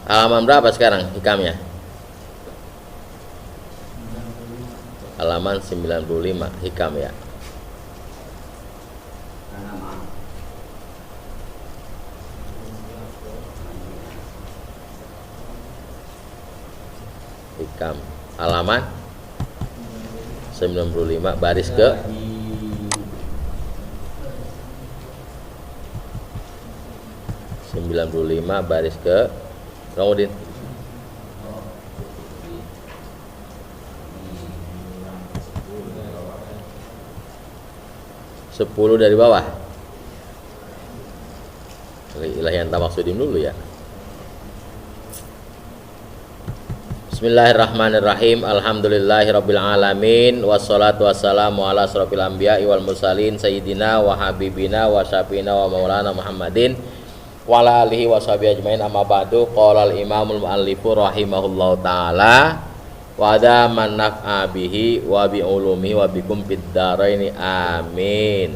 Halaman berapa sekarang hikamnya? Halaman 95 hikam ya. Hikam halaman 95 baris ke 95 baris ke kemudian 10 dari bawah. Ilahi anta maksudin dulu ya. Bismillahirrahmanirrahim. Alhamdulillahirabbil alamin wassalatu wassalamu ala asrofil anbiya'i wal mursalin sayyidina wa habibina wa syafiina wa maulana Muhammadin wa ala alihi wa sahbihi ajmain. Amma ba'du. Qala al-imamul muallifu rahimahullahu taala wa ada man naf'a bihi wa bi ulumihi wa bikum fid dharaini amin.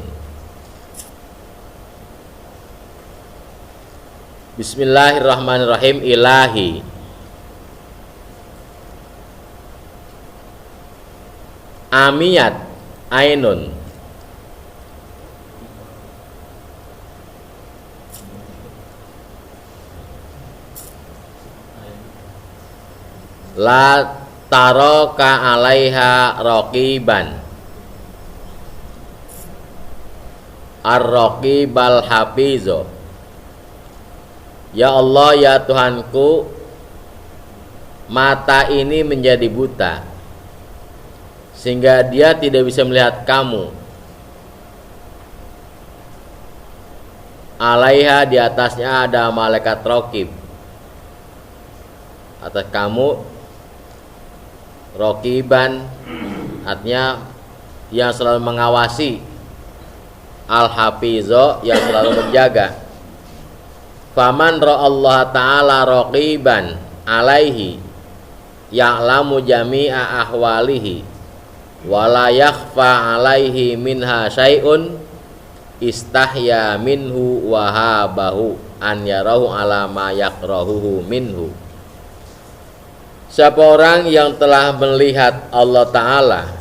Bismillahirrahmanirrahim. Ilahi amiyat ainun la taroka alaiha raqiban ar-raqibal hafizo. Ya Allah, ya Tuhanku, mata ini menjadi buta sehingga dia tidak bisa melihat kamu. Alaiha, di atasnya ada malaikat raqib, atas kamu. Raqiban artinya yang selalu mengawasi. Al-hafizo, yang selalu menjaga. Faman ra'allah ta'ala raqiban alaihi ya'lamu jami'a ahwalihi wa la yakhfa alaihi minha syai'un istahya minhu wa habahu an yarahu ala ma yakrahuhu minhu. Siapa orang yang telah melihat Allah Ta'ala,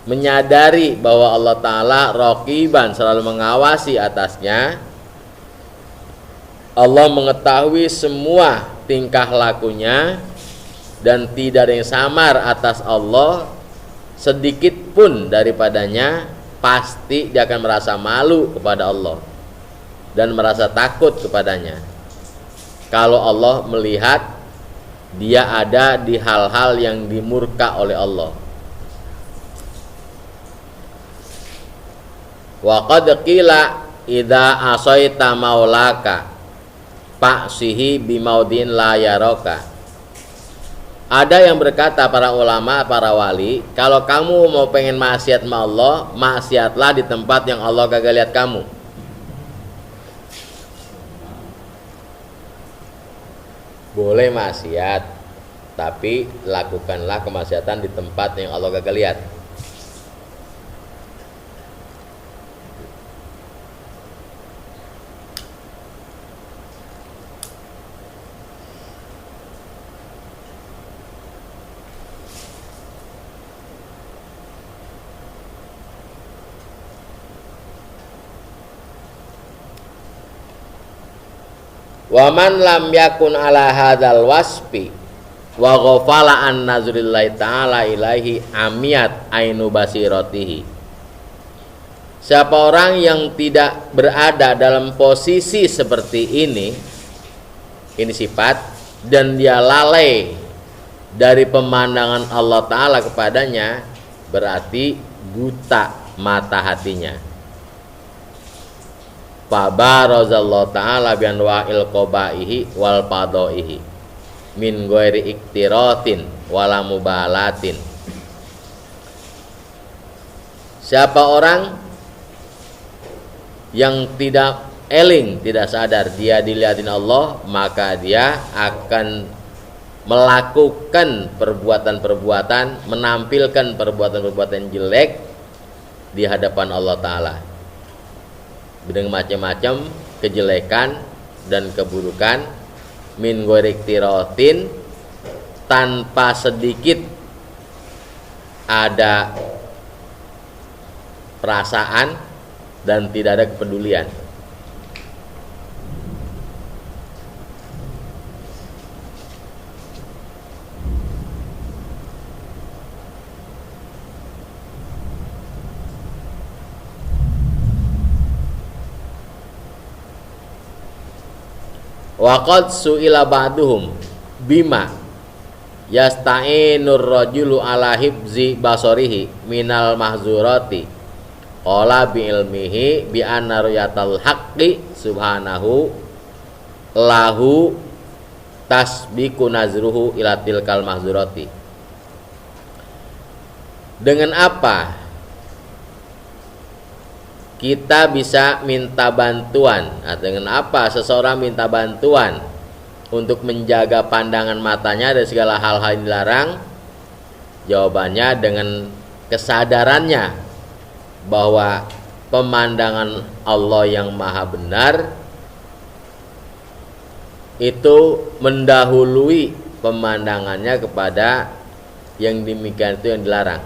menyadari bahwa Allah Ta'ala raqiban, selalu mengawasi atasnya, Allah mengetahui semua tingkah lakunya dan tidak ada yang samar atas Allah sedikit pun daripadanya, pasti dia akan merasa malu kepada Allah dan merasa takut kepadanya. Kalau Allah melihat dia ada di hal-hal yang dimurka oleh Allah. Wa qad qila idza asaita maulaka fa'sihi bimaudin la yaraka. Ada yang berkata, para ulama, para wali, kalau kamu mau pengen maksiat sama Allah, maksiatlah di tempat yang Allah kagak lihat kamu. Boleh maksiat, tapi lakukanlah kemaksiatan di tempat yang Allah kagak lihat. Wa man lam yakun ala hadzal wasfi wa ghafala an nazrillahi ta'ala ilaihi amiyat ainu basiratihi. Siapa orang yang tidak berada dalam posisi seperti ini sifat, dan dia lalai dari pemandangan Allah Ta'ala kepadanya, berarti buta mata hatinya. Fabarazallahu ta'ala bianwa'il qabaihi wal fadaihi min ghairi iktiratin wala mubalatin. Siapa orang yang tidak eling, tidak sadar dia dilihatin Allah, maka dia akan melakukan perbuatan-perbuatan, menampilkan perbuatan-perbuatan jelek di hadapan Allah Ta'ala dengan macam-macam kejelekan dan keburukan min ghairi iktiratin, tanpa sedikit ada perasaan dan tidak ada kepedulian. Waqad su'ila ba'duhum bima yasta'inur rajulu ala hibzi basarihi minal mahzurati qala bi ilmihi bi anna ruyatal haqqi subhanahu lahu tasbiqu nazruhu ila tilkal mahzurati. Dengan apa kita bisa minta bantuan? Dengan apa seseorang minta bantuan untuk menjaga pandangan matanya dari segala hal-hal yang dilarang? Jawabannya dengan kesadarannya bahwa pemandangan Allah yang maha benar itu mendahului pemandangannya kepada yang demikian itu yang dilarang.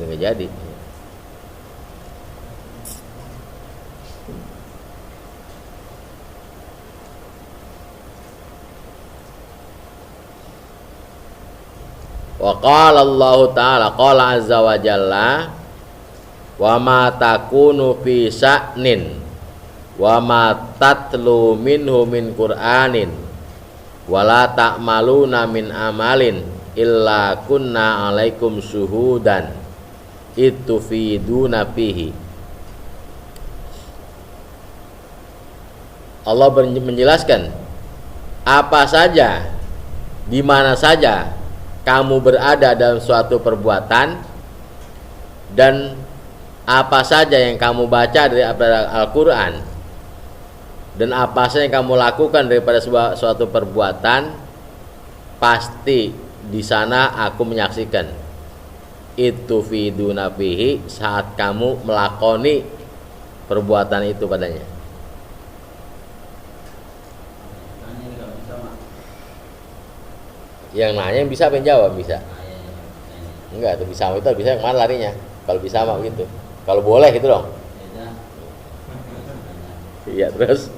Nggak jadi. Wa qala Allah Ta'ala qala azza wa jalla wa ma takunu fi sya'nin wa ma tatlu minhu min qur'anin wa la ta'maluna min amalin illa kunna alaikum syuhudan itu fiduna fihi. Allah menjelaskan, apa saja, di mana saja kamu berada dalam suatu perbuatan, dan apa saja yang kamu baca dari Al-Quran, dan apa saja yang kamu lakukan daripada suatu perbuatan, pasti di sana aku menyaksikan. Itu fiduna fihi, saat kamu melakoni perbuatan itu padanya. Yang nanya yang bisa, yang jawab bisa. Enggak, tuh bisa itu bisa yang mana larinya? Kalau bisa mah gitu. Kalau boleh gitu dong. Iya, terus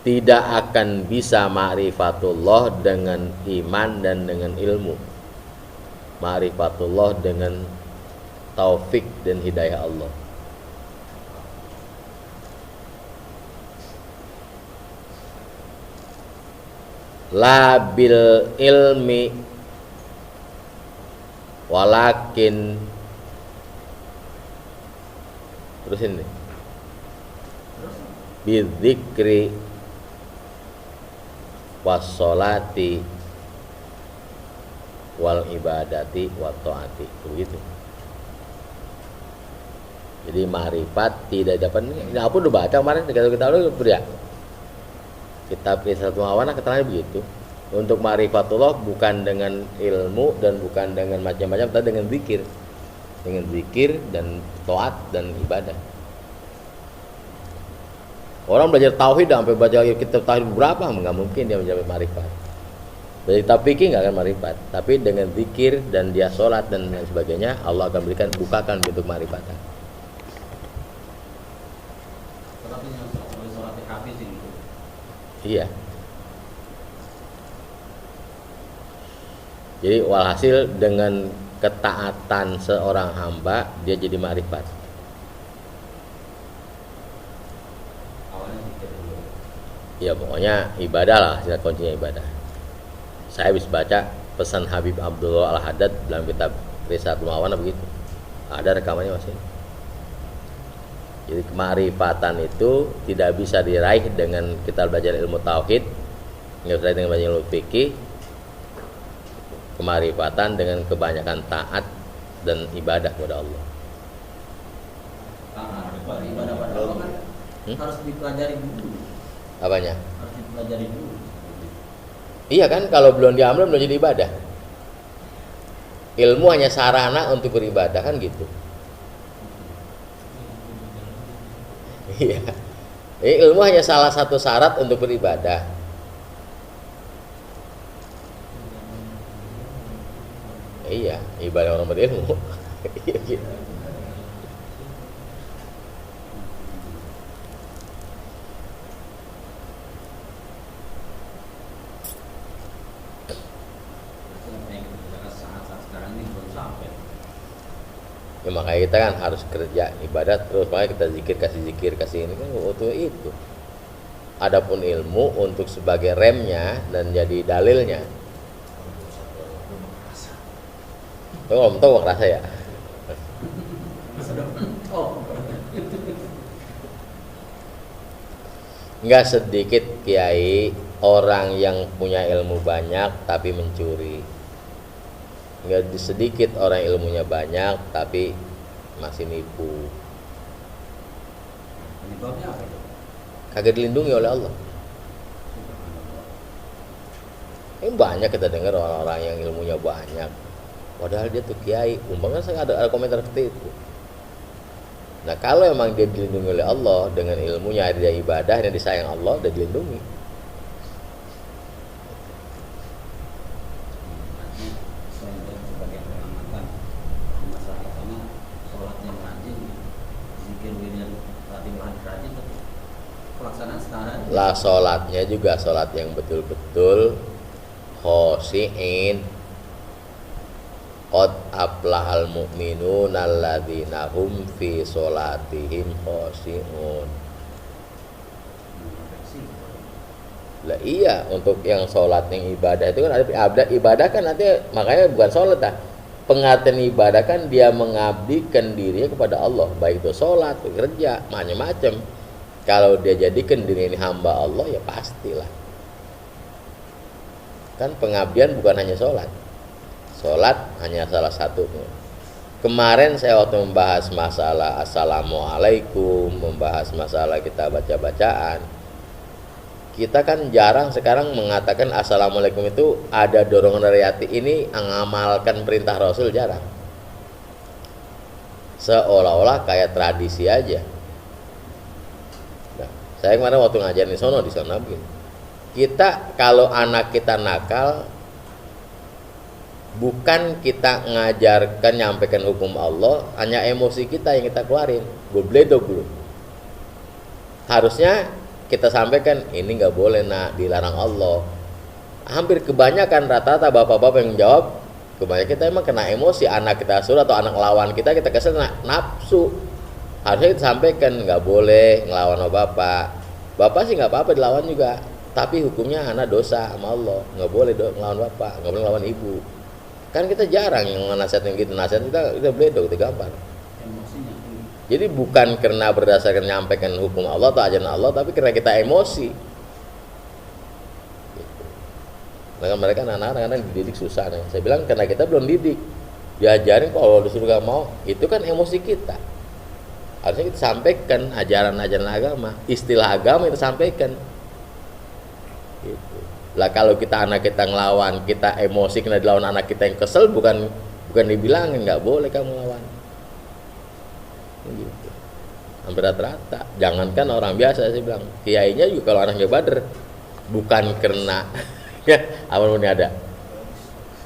tidak akan bisa ma'rifatullah dengan iman dan dengan ilmu. Ma'rifatullah dengan taufik dan hidayah Allah. La bil ilmi walakin, terusin nih, bidzikri wassolati wal ibadati wa ta'ati, begitu. Jadi ma'rifat tidak dapat. Ini apa udah baca kemarin kita udah ya. Kitab Risalah Mawana keterangannya begitu. Untuk ma'rifatullah bukan dengan ilmu dan bukan dengan macam-macam, tapi dengan zikir. Dengan zikir dan taat dan ibadah. Orang belajar tauhid sampai baca kitab tauhid berapa, enggak mungkin dia mencapai ma'rifat. Belajar kitab fikih enggak akan ma'rifat, tapi dengan zikir dan dia sholat dan sebagainya, Allah akan berikan, bukakan bentuk ma'rifatan. Iya. Jadi walhasil dengan ketaatan seorang hamba dia jadi ma'rifat. Ya pokoknya ibadah lah, kuncinya ibadah. Saya habis baca pesan Habib Abdullah Al-Haddad dalam kitab Risalah Mawana begitu. Ada rekamannya masih. Jadi kemarifatan itu tidak bisa diraih dengan kita belajar ilmu tauhid, nggak bisa dengan belajar ilmu fikih. Kemarifatan dengan kebanyakan taat dan ibadah kepada Allah. Harus dipelajari dulu. Apanya? Harus dipelajari dulu. Iya kan, kalau belum diamal belum jadi ibadah. Ilmu hanya sarana untuk beribadah kan gitu. Iya. Ilmu hanya salah satu syarat untuk beribadah. Iya, ibadah orang berilmu. Iya gitu. Ya, makanya kita kan harus kerja ibadah terus, makanya kita zikir kasih ini kan untuk itu. Adapun ilmu untuk sebagai remnya dan jadi dalilnya. Tuh om tahu rasa ya. Enggak sedikit kiai orang yang punya ilmu banyak tapi mencuri. Enggak sedikit orang ilmunya banyak tapi masih nipu. Penyebabnya apa itu? Kagak dilindungi oleh Allah. Ini banyak kita dengar orang-orang yang ilmunya banyak, padahal dia tuh kiai. Umpamanya saya ada komentar seperti itu. Nah kalau emang dia dilindungi oleh Allah dengan ilmunya, dia ibadah dan disayang Allah, dia dilindungi. Lah sholatnya juga sholat yang betul-betul khoshi'in. Qad aflahal mu'minun alladzina hum fi sholatihim khoshi'un. Lah iya, untuk yang sholat yang ibadah itu kan ada ibadah kan nanti, makanya bukan sholat dah. Pengertian ibadah kan dia mengabdikan dirinya kepada Allah, baik itu sholat, kerja, macam-macam. Kalau dia jadikan diri ini hamba Allah, ya pastilah. Kan pengabdian bukan hanya sholat. Sholat hanya salah satunya. Kemarin saya waktu membahas masalah assalamualaikum, membahas masalah kita baca-bacaan, kita kan jarang sekarang mengatakan assalamualaikum itu ada dorongan dari hati ini mengamalkan perintah Rasul, jarang. Seolah-olah kayak tradisi aja. Saya kemarin waktu ngajarin di sono, di sana begini. Kita kalau anak kita nakal, bukan kita ngajarkan nyampaikan hukum Allah, hanya emosi kita yang kita keluarin. Gobledog dulu. Harusnya kita sampaikan ini nggak boleh nak, dilarang Allah. Hampir kebanyakan rata-rata bapak-bapak yang jawab, kebanyakan kita emang kena emosi, anak kita suruh atau anak lawan kita kesel nafsu. Harusnya kita sampaikan nggak boleh ngelawan sama bapak. Bapak sih nggak apa-apa dilawan juga, tapi hukumnya anak dosa sama Allah, nggak boleh ngelawan bapak, nggak boleh ngelawan ibu. Kan kita jarang yang nasihatin gitu, nasihat kita bledok, kita gampang. Jadi bukan karena berdasarkan nyampaikan hukum Allah atau ajaran Allah, tapi karena kita emosi. Gitu. Mereka anak-anak kadang dididik susah nih. Saya bilang karena kita belum didik, diajarin kalau disuruh gak mau, itu kan emosi kita. Harusnya kita sampaikan ajaran-ajaran agama, istilah agama kita sampaikan. Gitu. Lah kalau kita anak kita ngelawan, kita emosi kena dilawan anak kita yang kesel, bukan dibilangin nggak boleh kamu lawan. Gitu. Hampir rata-rata. Jangankan orang biasa, saya bilang kiainya juga kalau anaknya bader, bukan karena ya apa ini ada.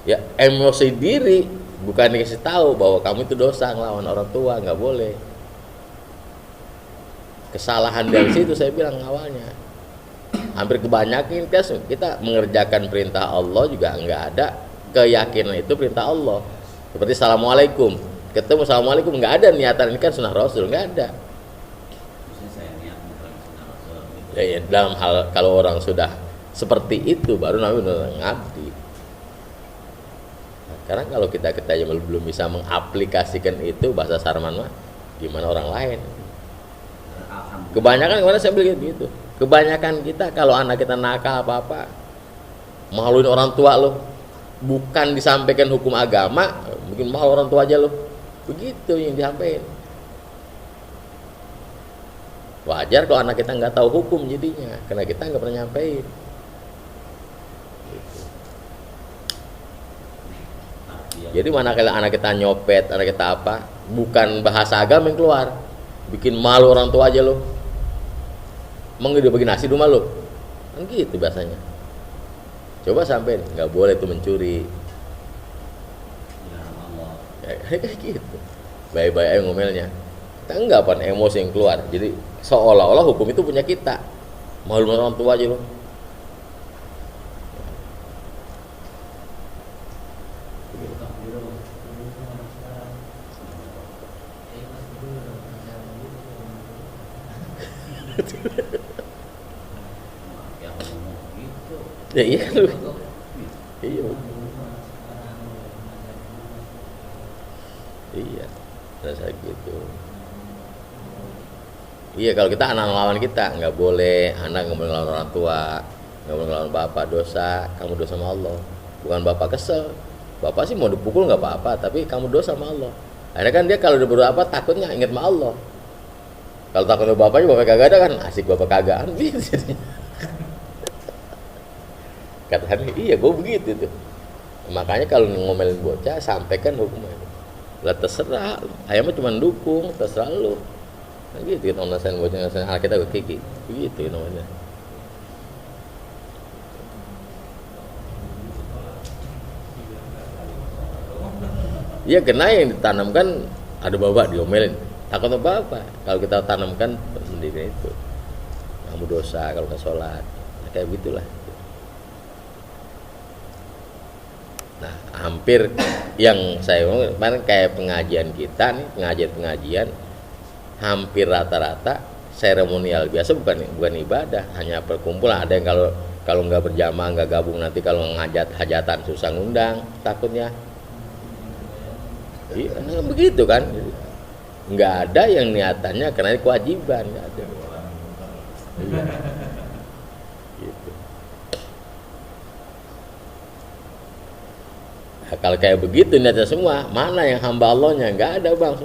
Ya emosi diri, bukan dikasih tahu bahwa kamu itu dosa ngelawan orang tua, nggak boleh. Kesalahan dari situ saya bilang awalnya. Hampir kebanyakan kita mengerjakan perintah Allah juga nggak ada keyakinan itu perintah Allah. Seperti assalamualaikum, ketemu assalamualaikum nggak ada niatan, ini kan sunnah Rasul, nggak ada. Ya, dalam hal kalau orang sudah seperti itu baru Nabi benar ngabdi. Nah, karena kalau kita aja belum bisa mengaplikasikan itu bahasa Sarman mah, gimana orang lain? Kebanyakan kemana saya bilang gitu. Kebanyakan kita kalau anak kita nakal apa-apa, maluin orang tua lo, bukan disampaikan hukum agama, bikin malu orang tua aja lo, begitu yang disampaikan. Wajar kalau anak kita nggak tahu hukum jadinya, karena kita nggak pernah nyampein. Gitu. Jadi mana kalau anak kita nyopet, anak kita apa, bukan bahasa agama yang keluar, bikin malu orang tua aja lo. Emang dia bagi nasi di rumah lo? Kan gitu biasanya. Coba sampein, nggak boleh tuh mencuri. Kayak gitu. Baik-baik aja ngomelnya. Kita enggak pan emosi yang keluar. Jadi seolah-olah hukum itu punya kita. Malu orang tua aja lo. Ya iya lu. Iya. Iya. Rasa gitu. Iya, kalau kita anak lawan kita nggak boleh, anak nggak boleh ngelawan orang tua, nggak boleh ngelawan bapak, dosa, kamu dosa sama Allah. Bukan bapak kesel, bapak sih mau dipukul nggak apa-apa, tapi kamu dosa sama Allah. Akhirnya kan dia kalau udah berapa takutnya ingat sama Allah. Kalau takut sama bapaknya, bapak kagak ada kan, asik bapak kagak, gitu jadinya. Katanya iya, gue begitu tuh. Makanya kalau ngomelin bocah, sampaikan hukumnya. Lah terserah, ayamnya cuma dukung, terserah lu. Nah, gitu kita ngerasain bocah, ngerasain anak kita ke kiki, begitu namanya. Iya, kena yang ditanamkan ada bapak diomelin, takut apa? Kalau kita tanamkan sendiri itu, kamu dosa kalau nggak sholat, nah, kayak gitulah. Nah, hampir yang saya ngomong kemarin kayak pengajian kita nih, pengajian hampir rata-rata seremonial biasa, bukan ibadah, hanya perkumpulan. Ada yang kalau nggak berjamaah, nggak gabung, nanti kalau hajatan susah ngundang takutnya. Iya, begitu kan. Nggak ada yang niatannya karena kewajiban, nggak ada. Iya. Gitu. Nah, kalau kayak begitu niatnya semua, mana yang hamba Allahnya? Nggak ada bang,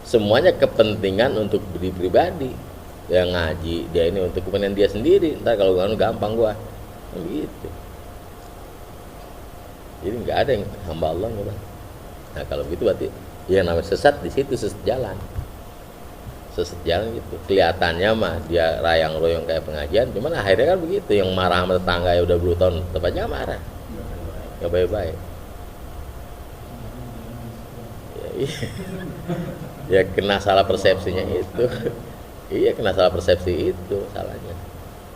semuanya kepentingan untuk diri pribadi. Yang ngaji dia ini untuk kepentingan dia sendiri. Ntar kalau gampang gua, begitu. Jadi nggak ada yang hamba Allahnya bang. Nah kalau begitu berarti yang namanya sesat di situ, sesat jalan gitu. Kelihatannya mah dia rayang royong kayak pengajian, cuman akhirnya kan begitu. Yang marah sama tetangga ya udah 10 tahun tetap aja marah. Nggak baik-baik. Ya, iya. Ya kena salah persepsinya itu. Iya, kena salah persepsi itu salahnya.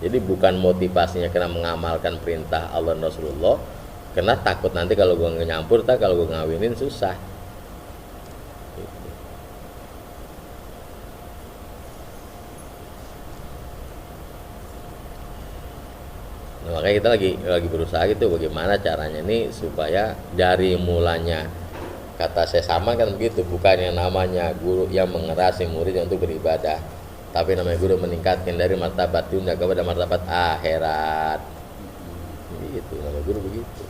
Jadi bukan motivasinya kena mengamalkan perintah Allah dan Rasulullah, kena takut nanti kalau gue nyampur, kalau gue ngawinin susah. Gitu. Nah, makanya kita lagi berusaha gitu, bagaimana caranya nih supaya dari mulanya kata saya sama kan begitu, bukan yang namanya guru yang mengerasi muridnya untuk beribadah, tapi namanya guru meningkatkan dari martabat dunia kepada martabat akhirat. Gitu, namanya guru begitu.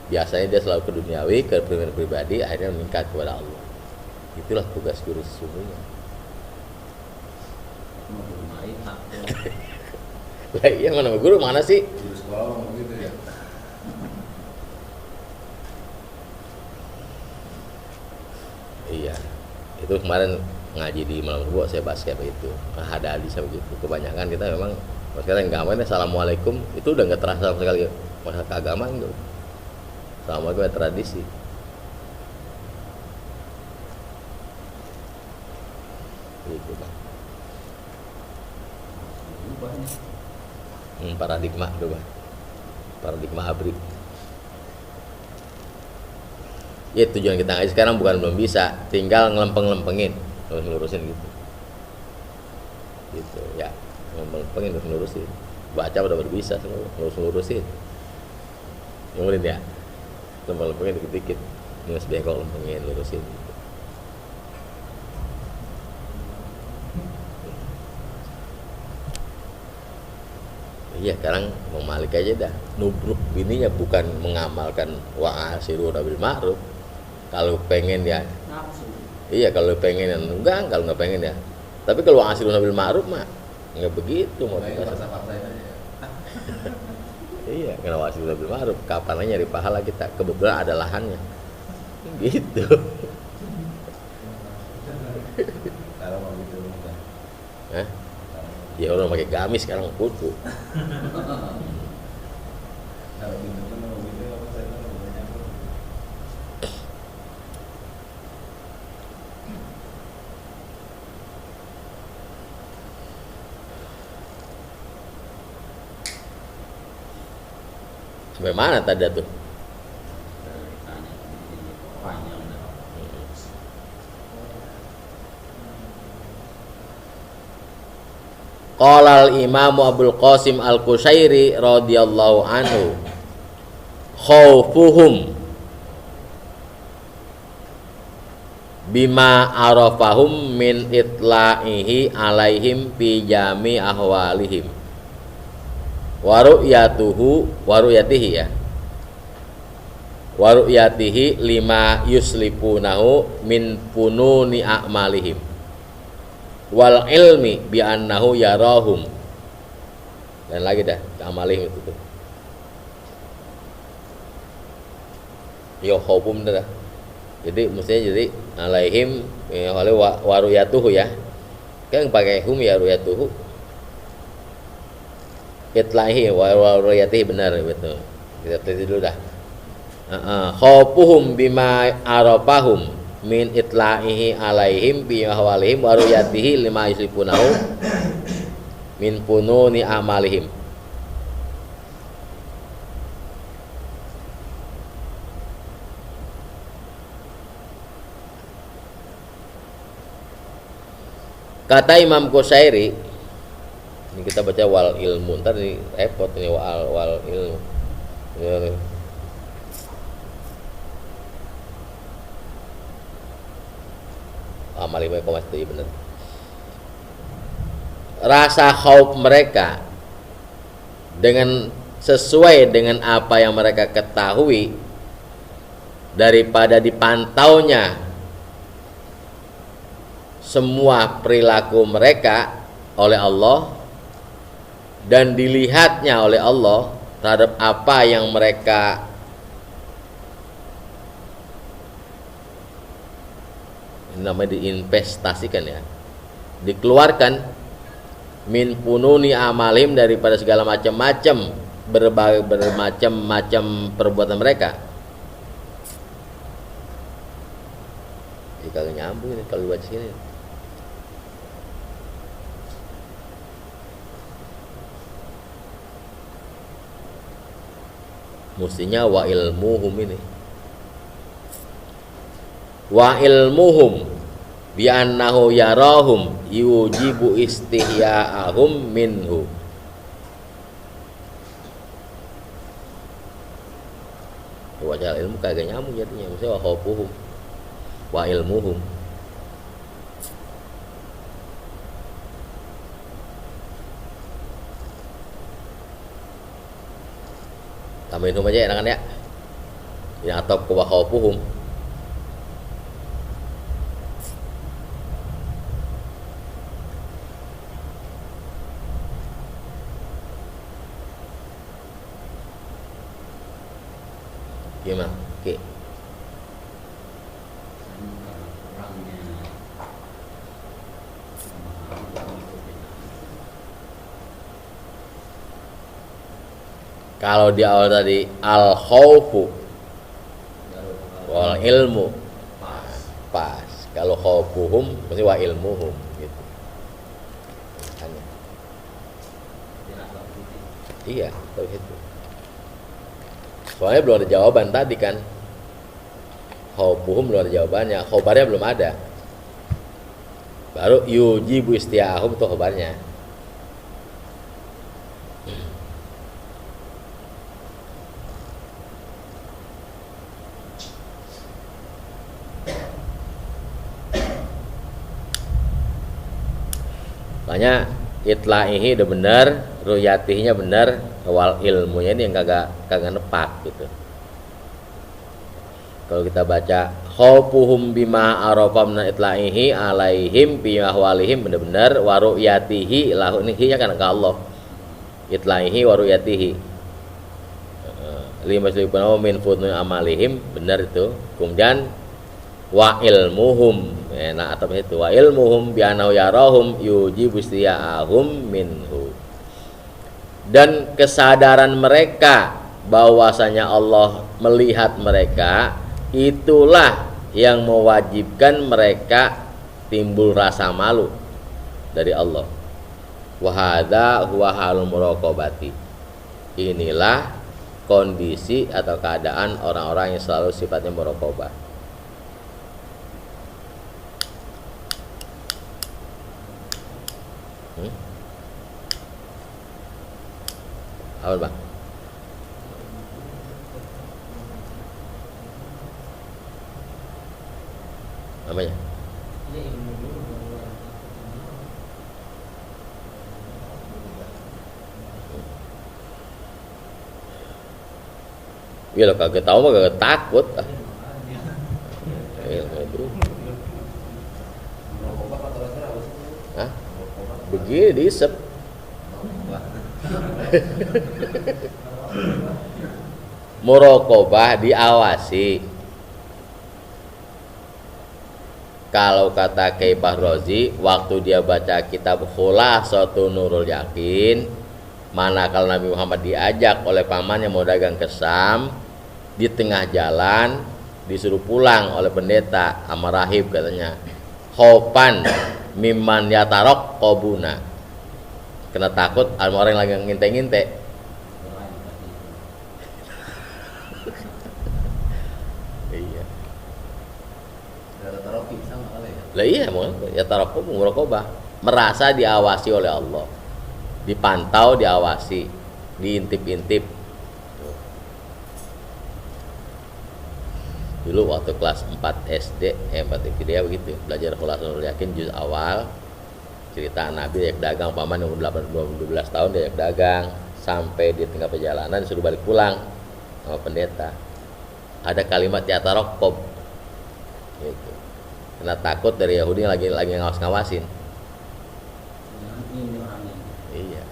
Biasanya dia selalu ke duniawi, ke pribadi, akhirnya meningkat kepada Allah. Itulah tugas guru sesungguhnya. Lah iya, mana guru mana sih? Guru sekolah begitu ya. Iya, itu kemarin ngaji di malam Rebo saya bahas kayak begitu. Ada hadis begitu. Kebanyakan kita memang sekarang nggak main assalamualaikum itu udah nggak terasa sama sekali masalah keagamaan gitu. Assalamualaikum ya tradisi. Gitu bang. Paradigma tuh bang. Paradigma abri. Ya tujuan kita ngaji sekarang bukan belum bisa, tinggal ngelempeng-lempengin, ngelurusin gitu. Gitu ya, ngelempeng-lempengin terus ngelurusin. Baca udah baru bisa, ngelurusin. Ngomongin ya, lempeng-lempengin dikit-dikit, nges bengkok lempengin, lurusin. Gitu. Iya, sekarang mau malik aja dah. Nubruk bininya bukan mengamalkan wa'asiru bil ma'ruf. Kalau pengen ya, Nafsu. iya kalau pengen ya nunggang, kalau nggak pengen ya Tapi kalau asiruna bil ma'ruf mah nggak begitu mau Baik, dikasih. paksa-paksain aja. Iya, kenapa asiruna bil ma'ruf? Kapan lagi nyari pahala kita? Kebetulan ada lahannya. Gitu. Kalau mau gitu enggak. Hah? Ya orang pakai gamis sekarang kudu. Kalau gitu kan mau gitu apa saya kan banyak. Sampai mana tadi tuh? Tanya panjang dah. Qala al-Imam Abdul Qasim Al-Qushairi radhiyallahu anhu khaufuhum bima arafahum min itla'ihi alaihim fi jami ahwalihim wa ru'yatihi ya wa ru'yatihi lima yuslipunahu min fununi a'malihim wal ilmi bi annahu yarahum, dan lagi dah amalihim itu tuh yo khawfum dah. Jadi mestinya jadi alaihim ya, oleh waruyatuhu ya kan pakai hum ya ruyatuhu itlahi waruyatihi benar betul. Kita teliti dulu dah. Khawfuhum bima arafahum min itlaihi alaihim bi ahwalihim wa ruyatihi lima yuslipunahu min fununi amalihim. Kata Imam Qushairi, ini kita baca wal ilmu, ntar ini repot ini wal ilmu. Amal 5,1 benar. Rasa khauf mereka dengan sesuai dengan apa yang mereka ketahui daripada dipantaunya semua perilaku mereka oleh Allah dan dilihatnya oleh Allah terhadap apa yang mereka namanya diinvestasikan ya, dikeluarkan min pununi amalim daripada segala macam-macam bermacam-macam perbuatan mereka. Jadi kalau nyambung ini kalau dibaca sini. Mestinya wa ilmuhum ini. Wa ilmuhum bi annahu yarahum yujibu istihya'ahum minhu. Wajah ilmu kagak nyambung jadinya. Mestinya wa khawfuhum wa ilmuhum. Tambahin hum aja enakan ya. Ini atau wa khawfuhum. Gimana? Oke. Kurangnya Kalau di awal tadi al khawfu wal ilmu pas. Kalau khawfuhum mesti wa ilmuhum gitu. Hanya. Iya, kalau itu. Soalnya belum ada jawaban tadi kan. Khawfuhum belum ada jawabannya, khobarnya belum ada. Baru yujibu istiahum itu khobarnya. Makanya itlaihi udah benar, ruyatihnya benar, wal ilmunya ini yang kagak nepak gitu. Kalau kita baca khaufuhum bima arafa min itlaihi alaihim bi ahwalihim, benar-benar wa ru'yatihi lahu, ini hi kan ke Allah, itlaihi wa ru'yatihi lima selipun min futun amalihim, benar itu. Kemudian wa ilmuhum, nah atau itu wa ilmuhum bi annahu yarahum yujibu istiya'ahum minhu, dan kesadaran mereka bahwasanya Allah melihat mereka, itulah yang mewajibkan mereka timbul rasa malu dari Allah. Wa hadza huwa halul muraqabati, inilah kondisi atau keadaan orang-orang yang selalu sifatnya muraqabah. Apa Bang? Namanya? Iya lo kagak tahu mah kagak takut. Hah? Begini diisep. Muraqabah diawasi. Kalau kata Kiai Bahrozi, waktu dia baca kitab Khulasatul Nurul Yakin, manakala Nabi Muhammad diajak oleh pamannya mau dagang ke Syam, di tengah jalan disuruh pulang oleh pendeta sama rahib, katanya khopan mimman yatarok kobuna, kena takut sama orang yang lagi nginte-nginte. Iya. Lah iya, mau ya tarok muraqabah, merasa diawasi oleh Allah, dipantau, diawasi, diintip-intip. Dulu waktu kelas 4 SD, 4 dia begitu, belajar Khulasatul Yakin juz awal, cerita Nabi yang dagang, paman yang 12 tahun dia dagang, sampai di tengah perjalanan disuruh balik pulang sama pendeta. Ada kalimat yatarokob, gitu. Karena takut dari Yahudi yang lagi ngawas-ngawasin. Iya.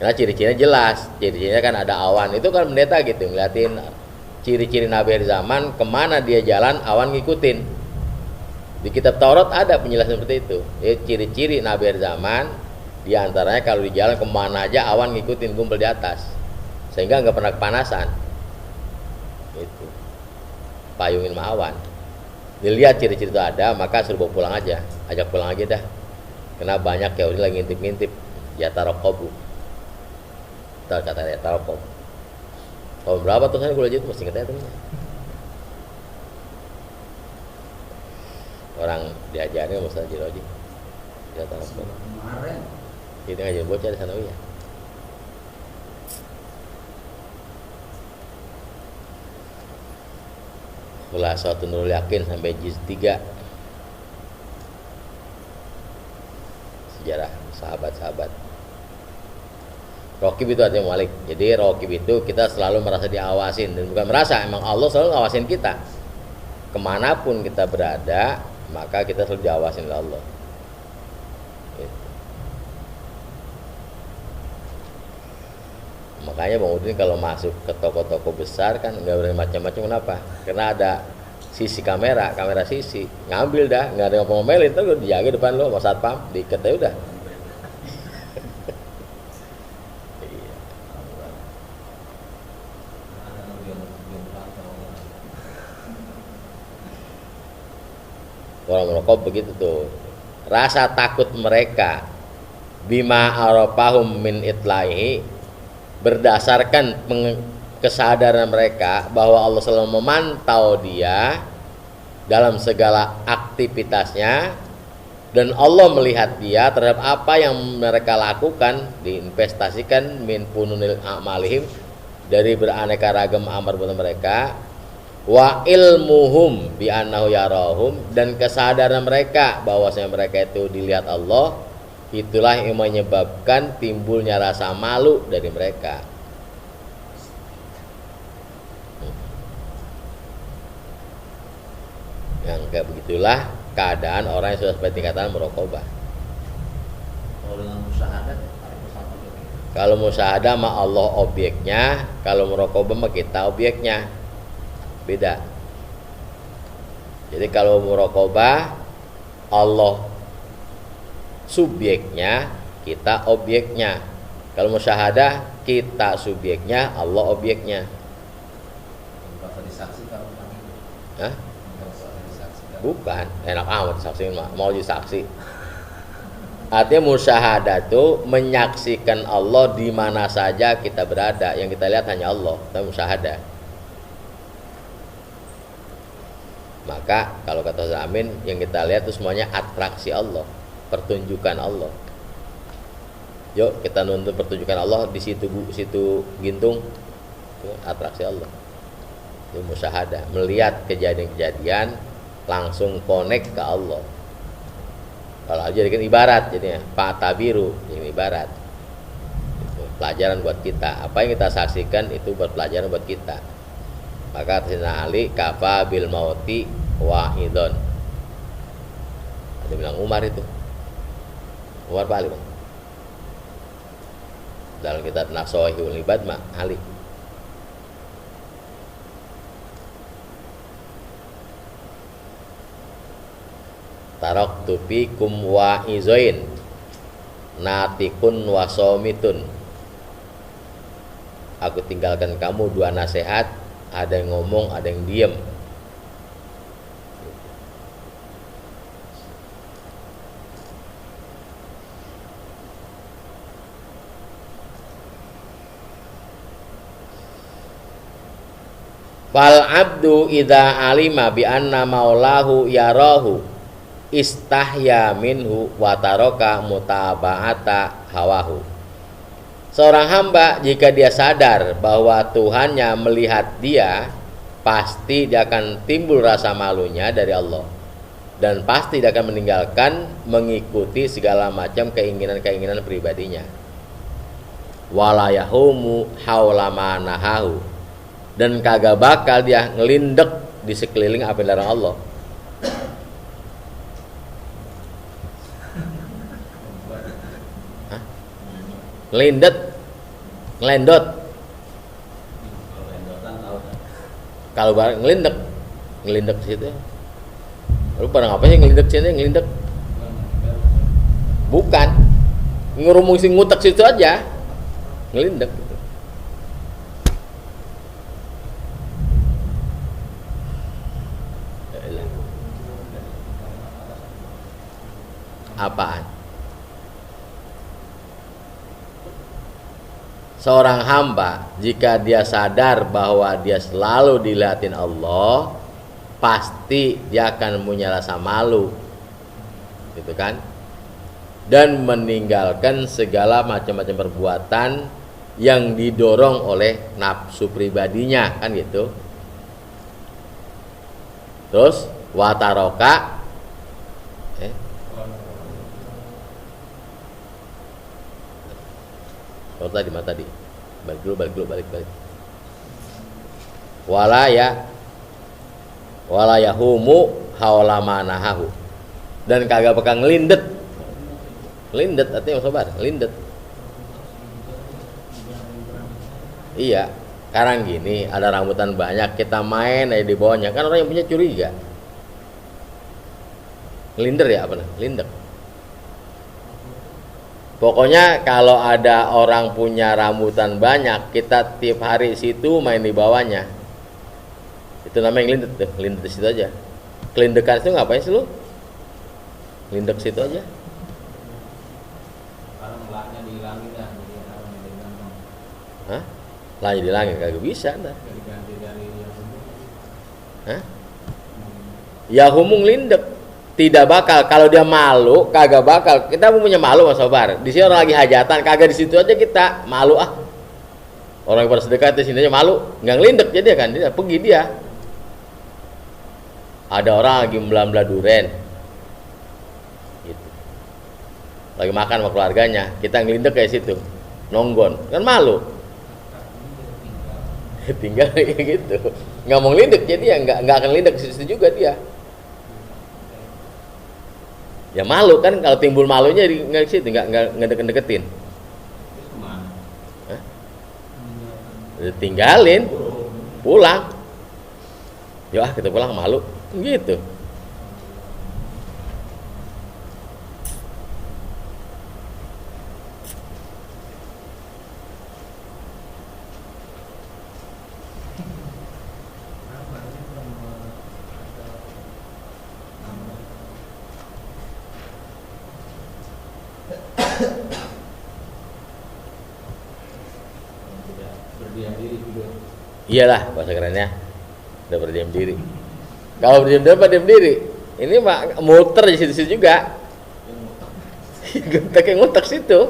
Karena ciri-cirinya jelas, ciri-cirinya kan ada awan, itu kan pendeta gitu, ngeliatin ciri-ciri Nabi akhir zaman, kemana dia jalan awan ngikutin. Di kitab Taurat ada penjelasan seperti itu. Ciri-ciri Nabi akhir zaman, diantaranya kalau di jalan kemana aja awan ngikutin, gumpal di atas, sehingga nggak pernah kepanasan. Itu payungin sama awan. Dilihat ciri-ciri itu ada, maka suruh bawa pulang aja, ajak pulang aja dah. Karena banyak Yahudi lagi ngintip-ngintip, ya tarokobu. Kata ya tarokob. Tahun berapa tuh saya kuliah itu masih ingat ya temennya. Orang diajarin Ustaz Jiroji. Ya tahu kok. Kemarin. Kita ngajarin bocah di Sanawiyah. Khulasatul Nurul Yakin sampai juz 3. Sejarah sahabat-sahabat. Raqib itu artinya malik. Jadi raqib itu kita selalu merasa diawasin, dan bukan merasa, emang Allah selalu ngawasin kita. Kemanapun kita berada, maka kita selalu diawasin oleh Allah. Gitu. Makanya Bang Udin kalau masuk ke toko-toko besar kan nggak boleh macam-macam, kenapa? Karena ada sisi kamera sisi, ngambil dah, nggak ada yang ngomelin, terus dijaga depan lo sama satpam, diikat aja udah. Orang merokok begitu tuh, rasa takut mereka bima arafahum min itlaihi, berdasarkan kesadaran mereka bahwa Allah selalu memantau dia dalam segala aktivitasnya, dan Allah melihat dia terhadap apa yang mereka lakukan, diinvestasikan min fununil amalihim, dari beraneka ragam amal buat mereka. Wa ilmuhum bi annahu yarahum, dan kesadaran mereka bahwasanya mereka itu dilihat Allah, itulah yang menyebabkan timbulnya rasa malu dari mereka. Yang kayak begitulah keadaan orang yang sudah sampai tingkatan muraqabah. Kalau dengan musyahadat itu sama juga. Kalau musyahadah mah Allah objeknya, kalau muraqabah mah kita objeknya. Beda. Jadi kalau muraqabah Allah subjeknya, kita objeknya. Kalau musyahadah kita subjeknya, Allah objeknya. Bakal disaksikan orang itu. Hah? Bakal disaksikan. Bukan, enak amat saksiin mah, mau disaksi. Artinya musyahadah itu menyaksikan Allah di mana saja kita berada. Yang kita lihat hanya Allah, kita musyahadah. Maka kalau kata Ustaz Amin, yang kita lihat itu semuanya atraksi Allah, pertunjukan Allah. Yuk kita nonton pertunjukan Allah di situ Gintung, itu atraksi Allah. Itu musyahadah, melihat kejadian-kejadian langsung connect ke Allah. Kalau aja kan ibarat jadinya Pak Tabiru, ini ibarat. Itu pelajaran buat kita. Apa yang kita saksikan itu buat pelajaran buat kita. Maka Sayyidina Ali kafa bil mauti wahidon. Ada bilang Umar itu. Umar Pak Ali, Bang. Dalam kitab Nasoihul Ibad mah Ali. Taraktu fikum wa'izoin natikun wasomitun. Aku tinggalkan kamu dua nasihat, ada yang ngomong, ada yang diem. Fal abdu idza alima bi anna maulahu yarahu istahya minhu wa taraka mutaba'ata hawahu. Seorang hamba jika dia sadar bahwa Tuhannya melihat dia, pasti dia akan timbul rasa malunya dari Allah, dan pasti dia akan meninggalkan mengikuti segala macam keinginan-keinginan pribadinya. Wala yahumu haula ma nahahu, dan kagak bakal dia ngelindek di sekeliling apa yang dilarang Allah. Ngelendot. Kalau barang ngelindek di situ. Lu barang apa sih ngelindek sini, ngelindek? Bukan. Ngurumung sing ngutek situ aja. Ngelindek gitu. Apaan? Seorang hamba jika dia sadar bahwa dia selalu dilihatin Allah, pasti dia akan punya rasa malu, gitu kan? Dan meninggalkan segala macam-macam perbuatan yang didorong oleh nafsu pribadinya, kan gitu. Terus wataroka, tadi mah tadi balik dulu wala yahumu haula manahahu, dan kagak bakal ngelindet artinya sobar ngelindet. Iya, sekarang gini ada rambutan banyak, kita main aja di bawahnya, kan orang yang punya curiga. Ngelinder ya apa nih? Ngelinder. Pokoknya kalau ada orang punya rambutan banyak, kita tiap hari situ main di bawahnya. Itu namanya ngelindek tuh, ngelindek di situ aja. Kelindekan itu ngapain sih lu? Ngelindek situ aja. Kalau melaknya dihilangin dah, jadi orang yang digantung. Hah? Lagi di langit kagak bisa dah. Diganti dari yang sebelumnya. Hah? Ya humung lindek. Tidak bakal, kalau dia malu kagak bakal. Kita punya malu Mas Sobar. Di sini orang lagi hajatan, kagak di situ aja kita malu ah. Orang yang pada sedekah di sini aja malu, enggak ngelindek jadi kan dia pergi dia. Ada orang lagi belah-belah duren. Gitu. Lagi makan sama keluarganya, kita ngelindek kayak situ. Nonggon, kan malu. Tinggal kayak gitu. Enggak mau ngelindek jadi ya enggak akan ngelindek di situ juga dia. Ya malu kan, kalau timbul malunya di nggak situ, nggak ngedeket-deketin. Kemana? Hah? Tinggalin, pulang. Ya kita pulang malu, gitu. Tidak berdiam diri juga. Iyalah bahasa kerennya, udah berdiam diri. Kalau berdiam diri, ini mah muter di situ juga. Ngutak yang ngutak situ.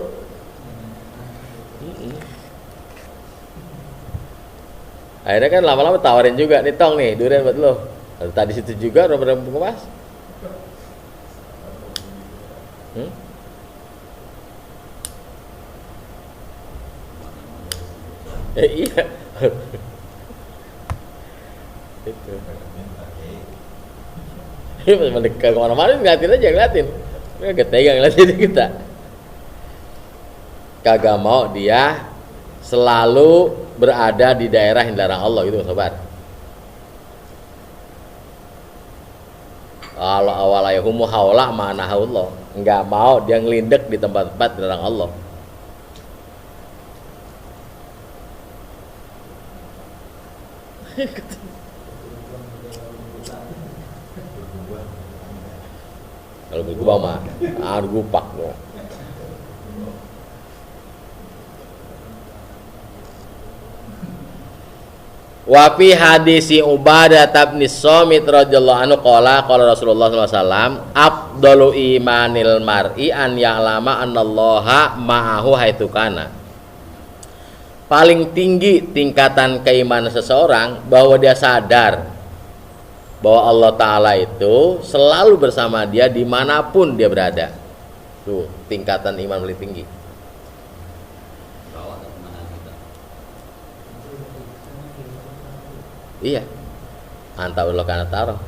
Akhirnya kan lama-lama tawarin juga, nih tong nih durian buat lo. Tadi situ juga udah pada kemas. Iya. Itu. Ini mendekat kemana-mana ngeliatin aja, ngeliatin. Kagak tega ngeliatin kita. Kagak mau dia selalu berada di daerah yang dilarang Allah, gitu sobat. Kalau awalayahumu haula mana Allah, nggak mau dia ngelindek di tempat-tempat dilarang Allah. Kalau bergubah mah gupak loh. Wa fi hadisi Ubadah bin Samit radhiyallahu anhu qala Rasulullah sallallahu alaihi wasallam afdalu imanil mar'i an ya'lama annallaha ma'ahu haitsu kana. Paling tinggi tingkatan keimanan seseorang bahwa dia sadar bahwa Allah Ta'ala itu selalu bersama dia dimanapun dia berada. Tuh tingkatan iman paling tinggi. Bawa ke kemana kita? Iya. Antaullah kana taro.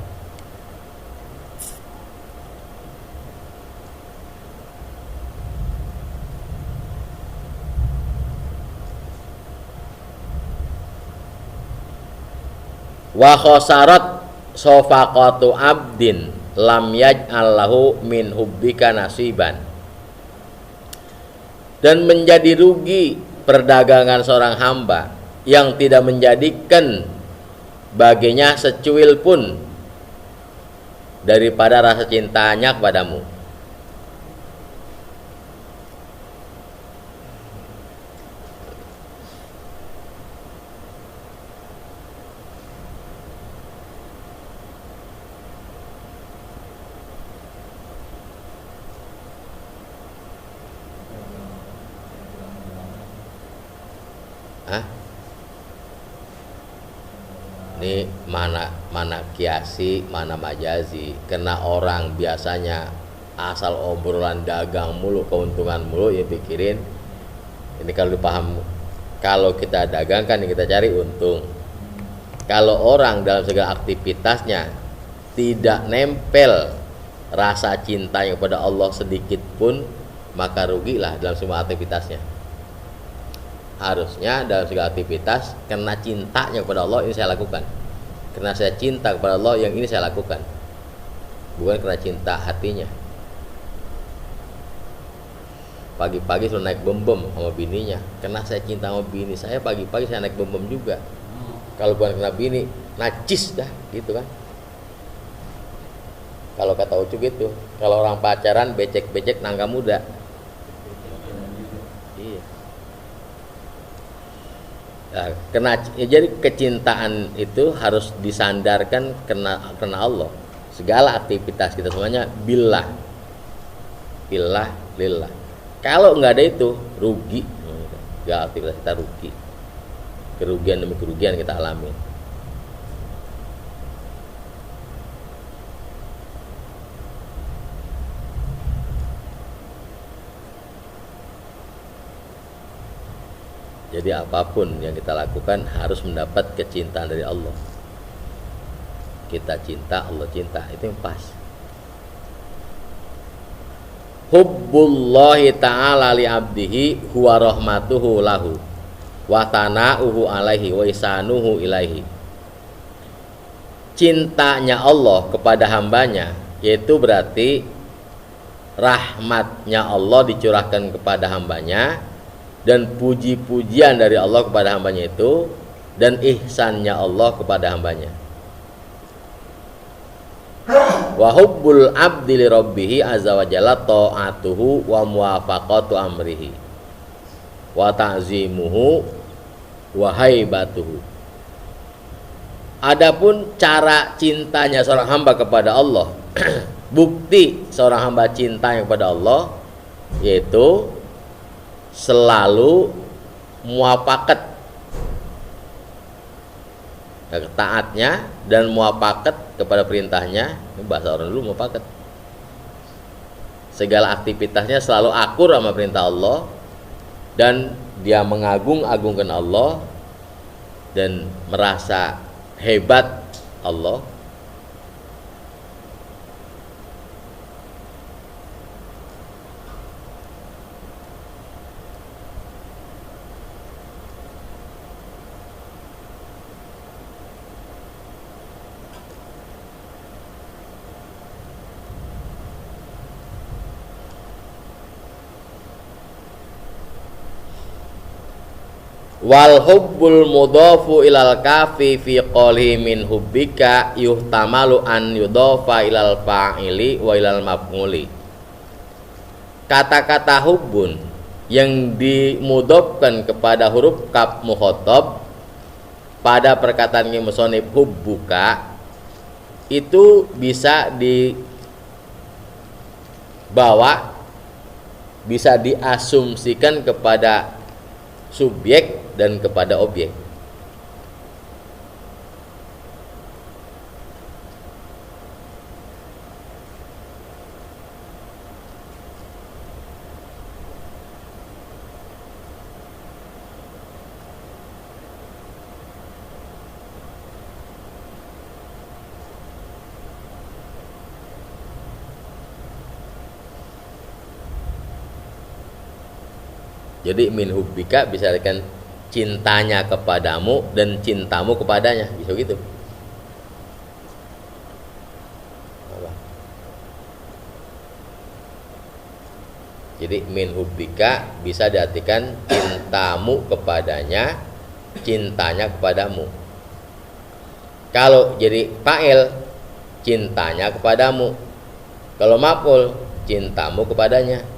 Wa khosarat sofaqatu abdin lam yaj'allahu min hubbika nasiban. Dan menjadi rugi perdagangan seorang hamba yang tidak menjadikan baginya secuil pun daripada rasa cintanya kepadamu. Ini mana kiasi, mana majazi. Karena orang biasanya asal obrolan dagang mulu, keuntungan mulu, ya pikirin ini kalau dipaham. Kalau kita dagang kan yang kita cari untung. Kalau orang dalam segala aktivitasnya tidak nempel rasa cintanya kepada Allah sedikit pun, maka rugilah dalam semua aktivitasnya. Harusnya dalam segala aktivitas karena cintanya kepada Allah ini saya lakukan, karena saya cinta kepada Allah yang ini saya lakukan, bukan karena cinta hatinya. Pagi-pagi suruh naik bem-bem sama bininya, karena saya cinta sama bini saya, pagi-pagi saya naik bem-bem juga. Kalau bukan karena bini, najis dah gitu kan. Kalau kata Ucu gitu, kalau orang pacaran becek-becek nangka muda. Iya. Nah, jadi kecintaan itu harus disandarkan karena Allah. Segala aktivitas kita semuanya billah lillah. Kalau nggak ada itu rugi. Segala aktivitas kita rugi. Kerugian demi kerugian kita alami. Jadi apapun yang kita lakukan harus mendapat kecintaan dari Allah. Kita cinta, Allah cinta, itu yang pas. hubbullahi ta'ala li abdihi huwa rahmatuhu lahu wa tana'uhu alaihi wa isanuhu ilaihi. Cintanya Allah kepada hambanya, yaitu berarti rahmatnya Allah dicurahkan kepada hambanya, dan puji-pujian dari Allah kepada hambanya itu, dan ihsannya Allah kepada hambanya. Wa hubbul abdi li rabbih azza wa jalla ta'atuhu wa muwafaqatu amrihi wa ta'zimuhu wa haibatuhu. Adapun cara cintanya seorang hamba kepada Allah, bukti seorang hamba cintanya kepada Allah, yaitu selalu muwafaqat, taatnya dan muwafaqat kepada perintahnya. Ini bahasa orang dulu, muwafaqat. Segala aktivitasnya selalu akur sama perintah Allah, dan dia mengagung-agungkan Allah dan merasa hebat Allah. Wal hubbul mudhafu ilal kafi fi qawli min hubbika yuhtamalu an yudhafa ilal fa'ili wa ilal maf'uli. Kata-kata hubbun yang dimudhafkan kepada huruf kaf mukhatab pada perkataan musannif hubbuka itu bisa dibawa, bisa diasumsikan kepada subjek dan kepada objek. Jadi min hubbika bisa dengan cintanya kepadamu dan cintamu kepadanya, bisa gitu. Jadi min hubbika bisa diartikan cintamu kepadanya, cintanya kepadamu. Kalau jadi fa'il, cintanya kepadamu. Kalau maf'ul, cintamu kepadanya.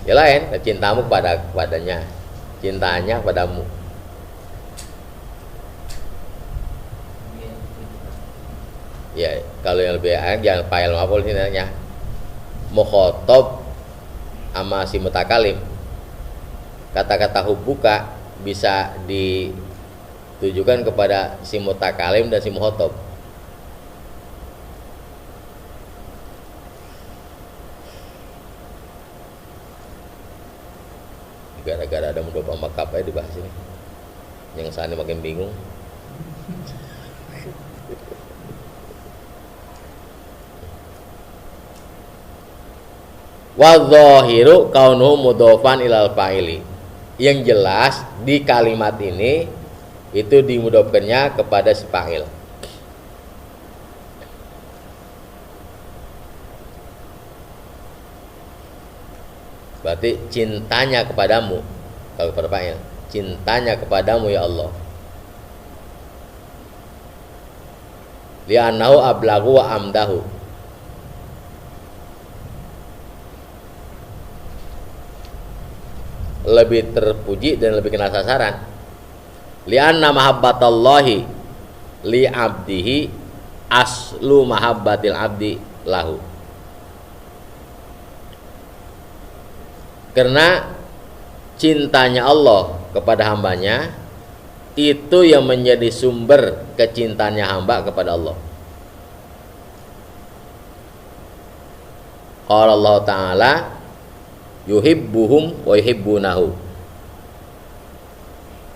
Ya lain, cintamu kepadanya, cintanya kepadamu. Ya, kalau yang lebih enak jangan fa'il maf'ul sebenarnya. Mukhatab sama si mutakalim. Kata-kata hubbuka bisa ditujukan kepada si mutakalim dan si mukhatab. Gara-gara ada mudhof sama kaf ya dibahas ini. Yang sana makin bingung. Wa dhahiru kaunuhu mudhofan ilal fa'ili. Yang jelas di kalimat ini itu dimudhofkannya kepada si fa'il. Berarti cintanya kepadamu, kalau kepada fa'il, cintanya kepadamu ya Allah. Li'annahu ablagu wa amdahu. Lebih terpuji dan lebih kena sasaran. Li'anna mahabbatallahi li abdihi aslu mahabbatil abdi lahu. Karena cintanya Allah kepada hambanya itu yang menjadi sumber kecintaannya hamba kepada Allah. Qala Allah Ta'ala yuhibbuhum wa yuhibbunahu.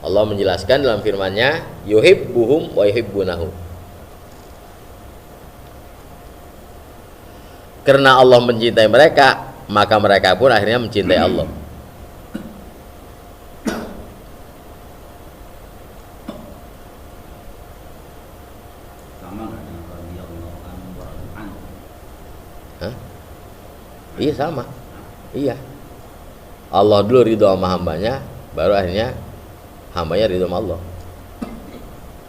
Allah menjelaskan dalam firman-Nya yuhibbuhum wa yuhibbunahu. karena Allah mencintai mereka, maka mereka pun akhirnya mencintai Allah. Sama nggak dengan radhiyallahu anhu wa radu anhu? Hah? Iya sama. Iya. Allah dulu ridho sama hambanya, baru akhirnya hambanya ridho sama Allah.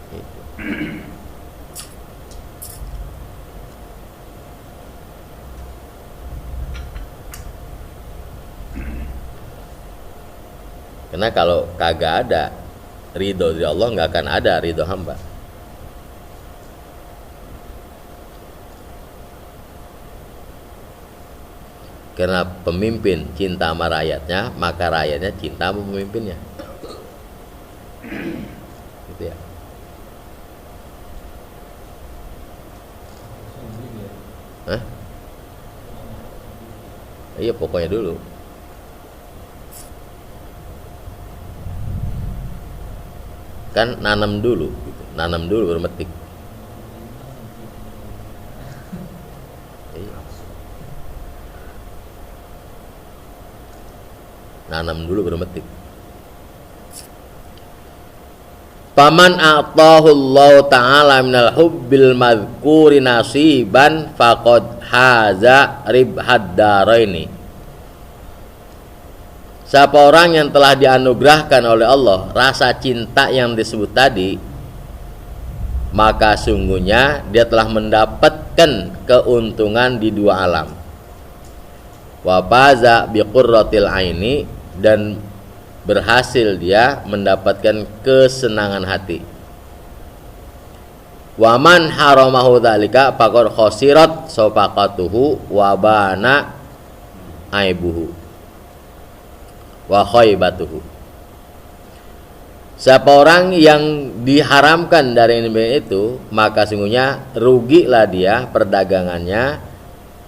Gitu. Karena kalau kagak ada ridho dari Allah, nggak akan ada ridho hamba. Karena pemimpin cinta sama rakyatnya, maka rakyatnya cinta sama pemimpinnya. Gitu ya. Hah? Iya, pokoknya dulu. Kan nanam dulu gitu. Nanam dulu baru metik. Iya. Nanam dulu baru metik. Paman a'tahu Allah ta'ala minal hubbil madhkuri nasiban faqad haza ribhad daraini. Siapa orang yang telah dianugerahkan oleh Allah rasa cinta yang disebut tadi, maka sungguhnya dia telah mendapatkan keuntungan di dua alam. Wa faza biqurratil aini, dan berhasil dia mendapatkan kesenangan hati. Wa man haramahu dzalika faqad khasirat safaqatuhu wa bana aibuhu wa khaybatuhu. Siapa orang yang diharamkan dari itu, maka sungguhnya rugilah dia perdagangannya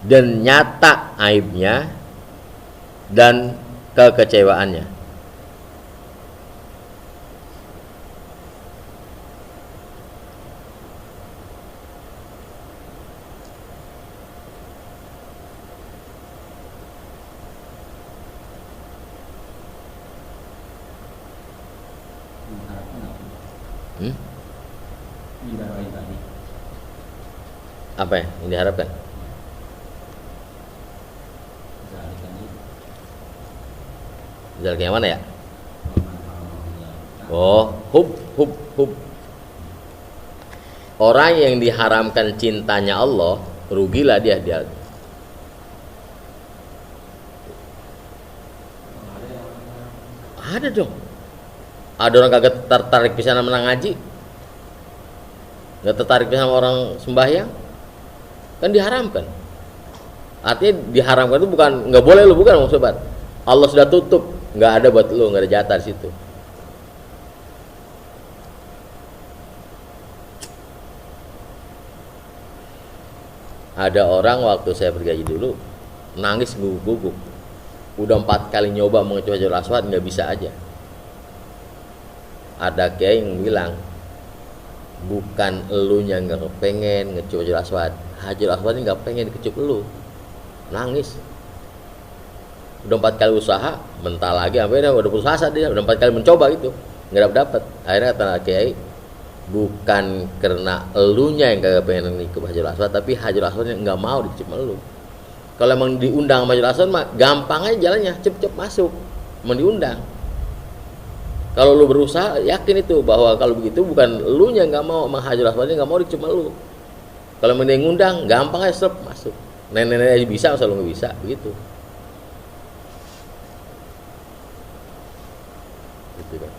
dan nyata aibnya dan kekecewaannya. Apa yang diharapkan? Zalik yang mana ya? Oh, hub. Orang yang diharamkan cintanya Allah, rugilah dia. Ada dong. Ada orang kagak tertarik bisa menang ngaji, nggak tertarik bisa sama orang sembahyang, kan diharamkan. Artinya diharamkan itu bukan nggak boleh lu, bukan sobat. Allah sudah tutup, nggak ada buat lu, nggak ada jatah di situ. Ada orang waktu saya bergaji dulu nangis guguk-guguk, udah 4 kali nyoba mengecuali Hajarul Aswad nggak bisa aja. Ada kiai yang bilang, bukan elunya nggak pengen ngecup Hajarul Aswad, Hajarul Aswad ini nggak pengen dikecup elu, nangis. Udah 4 kali usaha, mental lagi, sampai udah putus asa dia, udah 4 kali mencoba gitu, nggak dapat. Akhirnya kata kiai, bukan karena elunya yang kagak pengen ngecup Hajarul Aswad, tapi Hajarul Aswad yang nggak mau dikecup elu. Kalau emang diundang sama Hajarul Aswad mah gampang aja jalannya, cep masuk, emang diundang. Kalau lu berusaha, yakin itu bahwa kalau begitu bukan elunya nggak mau, emang Hajarul Aswad nggak mau dikecup elu. Kalau emang dia ngundang, gampang aja masuk. Nenek-nenek aja bisa, masa lu nggak bisa, begitu. Gitu kan.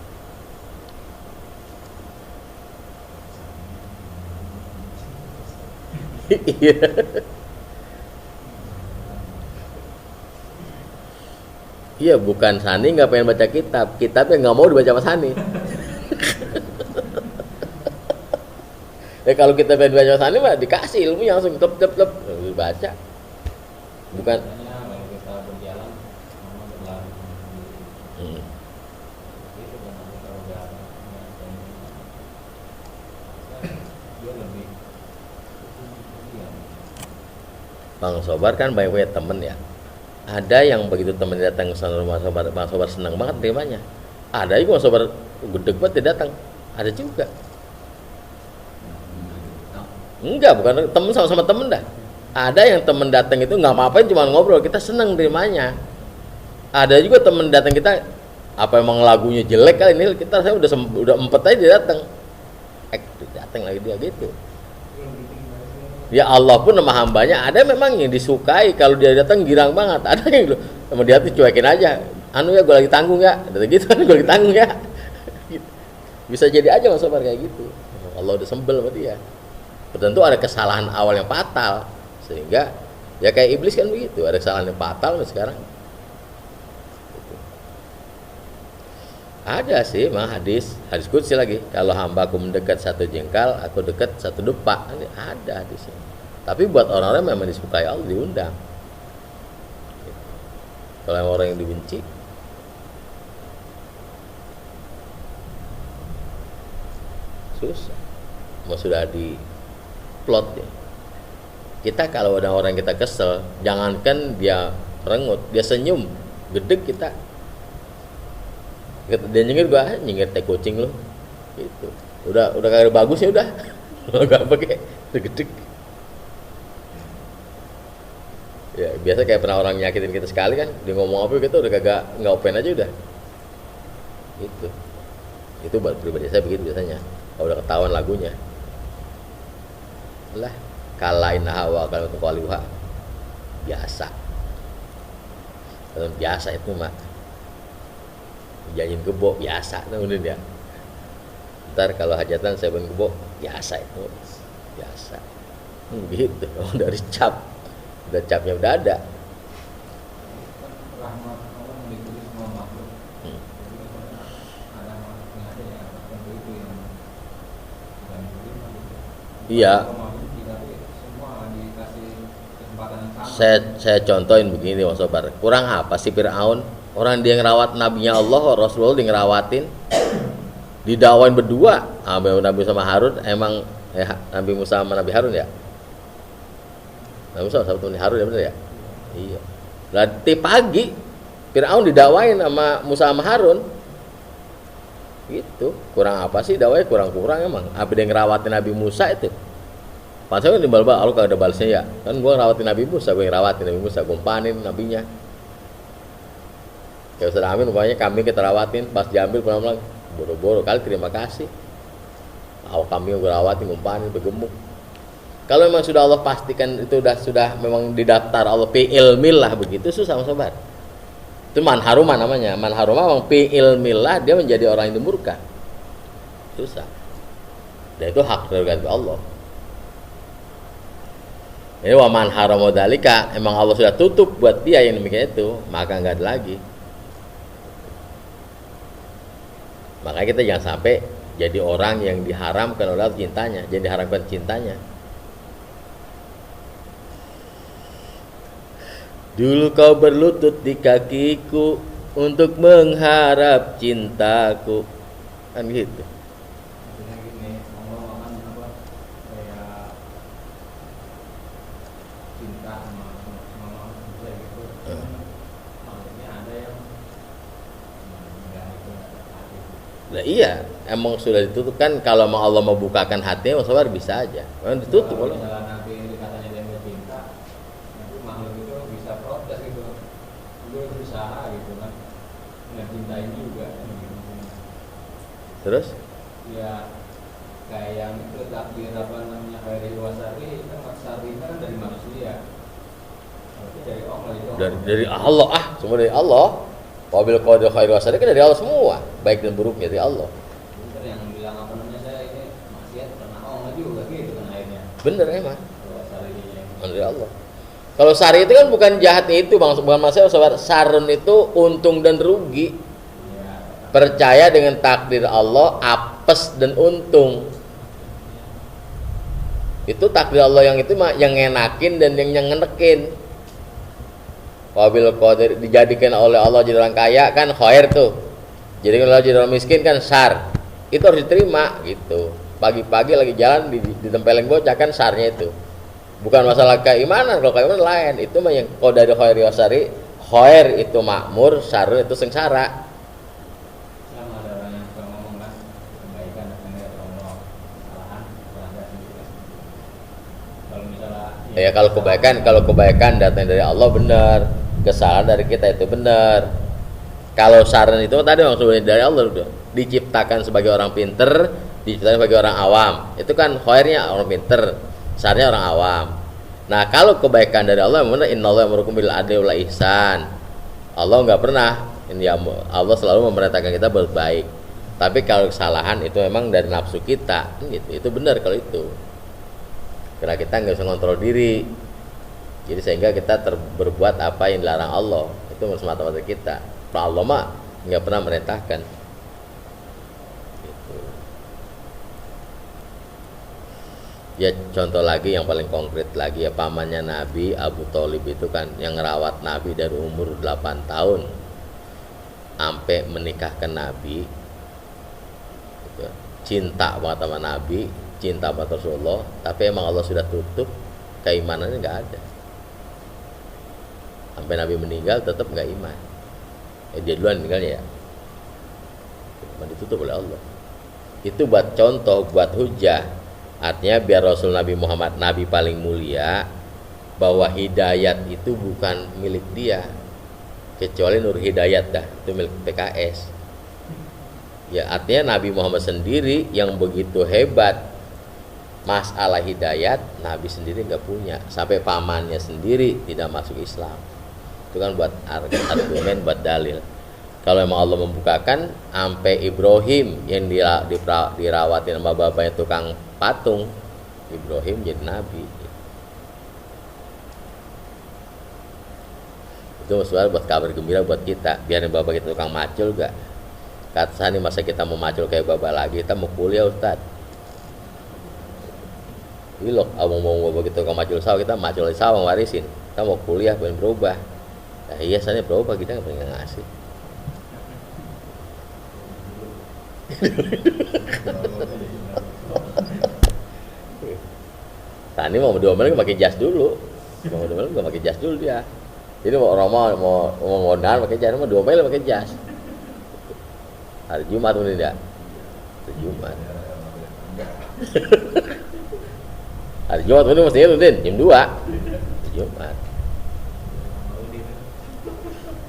Iya. Iya, bukan Sani nggak pengen baca kitabnya nggak mau dibaca sama Sani. Ya kalau kita pengen baca sama Sani mah dikasih ilmunya langsung klep baca. Bukan. Bang Sobar kan banyak punya temen ya. Ada yang begitu temen datang ke rumah Sobar, Bang Sobar senang banget terimanya. Ada juga Bang Sobar gede banget dia datang. Ada juga. Enggak, bukan temen, sama-sama temen dah. Ada yang temen datang itu nggak apa-apain, cuma ngobrol, kita senang terimanya. Ada juga temen datang kita, apa emang lagunya jelek kali ini, saya udah empet aja dia datang. Datang lagi dia gitu. Ya Allah pun sama hambanya ada memang yang disukai, kalau dia datang girang banget. Ada yang sama dia tuh cuekin aja. Anu ya, gue lagi tanggung ya, gitu kan, gue lagi tanggung ya. Bisa jadi aja Mas Sobar kayak gitu. Allah udah sembel sama dia. Tentu ada kesalahan awal yang fatal, sehingga ya kayak iblis kan begitu, ada kesalahan yang fatal sekarang. Ada sih mah hadis qudsi lagi, kalau hambaku mendekat satu jengkal, aku dekat satu depak. Ada hadisnya. Tapi buat orang-orang memang disukai Allah, diundang. Kalau orang yang dibenci, susah. Mau sudah di plot ya. Kita kalau ada orang kita kesel, jangankan dia rengut, dia senyum, gedeg kita. Dia nyengir, gua nyengir teh kucing lo, gitu. Udah kagak bagus ya udah, nggak pakai gedeg. Ya biasa kayak pernah orang nyakitin kita sekali kan, dia ngomong apa kita udah kagak nggak open aja udah. Itu buat pribadi saya begitu biasanya. Kalau udah ketahuan lagunya, lah kalain hawa kalau kekualiha biasa. Biasa itu mah. Janjin gebok biasa kemudian ya. Ntar kalau hajatan saya beli gebok biasa itu biasa. Gitu. Dari cap, udah capnya udah ada. Iya. Saya contohin begini Mas Sobar. Kurang apa sih Fir'aun? Orang dia ngerawat nabinya Allah, Rasulullah dia ngerawatin, didakwain berdua Nabi sama Harun. Emang ya, Nabi Musa sama Nabi Harun ya? Nabi Musa sama Nabi Harun ya bener ya? Iya. Berarti pagi Fir'aun didakwain sama Musa sama Harun. Gitu. Kurang apa sih dakwanya? Kurang-kurang emang. Apa dia ngerawatin Nabi Musa itu? Pantasnya kan dibalas Allah kagak ada balasnya ya. Kan gua ngerawatin Nabi Musa, gua ngerawatin Nabi Musa, gumpanin nabinya. Kayak Ustaz Amin pokoknya kami kita rawatin, pas diambil pulang boro-boro kali terima kasih. Kami gue rawatin, ngumpanin, bergemuk. Kalau memang sudah Allah pastikan itu sudah memang didaftar Allah fi ilmillah begitu, susah Mas Sobar. Itu manharumah namanya. Manharumah memang fi ilmillah, dia menjadi orang yang dimurka. Susah. Dan itu hak prerogatif Allah. Ini wa man harama dzalika, emang Allah sudah tutup buat dia yang demikian itu, maka enggak ada lagi. Makanya kita jangan sampai jadi orang yang diharamkan oleh cintanya, jadi diharamkan cintanya. Dulu kau berlutut di kakiku untuk mengharap cintaku, kan gitu. Nah, iya, emang sudah ditutup kan. Kalau mau Allah mau bukakan hatinya, Mas Sobar bisa aja. Memang ditutup kalau nanti katanya dia nggak cinta, nanti makhluk itu bisa protes gitu. Gue berusaha gitu kan, nggak cintain juga. Gitu. Terus? Ya kayak yang itu takdir apa namanya Khairi Wasari kan Wasari kan dari manusia. Tapi dari Allah itu. Dari Allah semua dari Allah. Wabil qadar khairu wasari kan dari Allah semua, baik dan buruknya dari Allah. Bener yang bilang apa namanya saya ini maksiat pernah Allah juga gitu kan akhirnya. Bener emang. Dari Allah. Kalau sari itu kan bukan jahatnya itu Bang, bukan masalah sobat. Sarun itu untung dan rugi. Ya. Percaya dengan takdir Allah, apes dan untung. Itu takdir Allah yang itu mah yang ngenakin dan yang ngenekin. Wabil qadir dijadikan oleh Allah jadi orang kaya kan khair tuh. Jadi kalau jadi orang miskin kan sar. Itu harus diterima gitu. Pagi-pagi lagi jalan ditempelin bocah kan sarnya itu. Bukan masalah keimanan, kalau keimanan lain. Itu mah yang kalau dari khair yasari, khair itu makmur, syarr itu sengsara. Sama ada orang yang suka ngomong kan kebaikan datang dari Allah, kesalahan dari sendiri. Kalau misalnya Ya kalau kebaikan datang dari Allah benar, kesalahan dari kita itu benar. Kalau saran itu tadi maksudnya dari Allah udah diciptakan sebagai orang pinter, diciptakan sebagai orang awam. Itu kan khairnya orang pinter, sarnya orang awam. Nah, kalau kebaikan dari Allah benar, innallaha ya'murukum bil adli wal ihsan. Allah enggak pernah, Allah selalu memerintahkan kita berbaik. Tapi kalau kesalahan itu memang dari nafsu kita, gitu. Itu benar kalau itu. Karena kita nggak bisa kontrol diri, jadi sehingga kita berbuat apa yang dilarang Allah. Itu semata-mata kita. Allah mah nggak pernah merintahkan. Gitu. Ya contoh lagi yang paling konkret lagi ya, pamannya Nabi Abu Thalib itu kan yang ngerawat Nabi dari umur 8 tahun sampai menikahkan Nabi. Gitu. Cinta banget sama Nabi, cinta pada Rasulullah, tapi emang Allah sudah tutup, keimanannya nggak ada. Sampai Nabi meninggal tetap nggak iman. Dia duluan meninggalnya ya, cuma ditutup oleh Allah. Itu buat contoh, buat hujah. Artinya biar Rasul Nabi Muhammad, Nabi paling mulia, bahwa hidayat itu bukan milik dia, kecuali Nur Hidayat dah, itu milik PKS. Ya artinya Nabi Muhammad sendiri yang begitu hebat. Masalah hidayat Nabi sendiri nggak punya, sampai pamannya sendiri tidak masuk Islam. Itu kan buat argumen, buat dalil. Kalau memang Allah membukakan, sampai Ibrahim yang dirawatin sama bapaknya tukang patung, Ibrahim jadi nabi. Itu maksudnya buat kabar gembira buat kita. Biarin bapak kita tukang macul gak? Kata nih masa kita mau macul kayak bapak lagi, kita mau kuliah Ustaz. Ini loh, abang mau begitu ke macul sawah, kita macul sawah warisin. Kita mau kuliah, pengen berubah. Nah iya, sana berubah, kita nggak pengen ngasih. Tani mau diomelin pakai jas dulu. Mau diomelin nggak pakai jas dulu dia. Jadi mau orang mau ngodaan pakai jas, mau diomelin pakai jas. Hari Jumat ini tidak. Hari Jumat. Hari Jumat itu mestinya rutin jam 2. Jumat.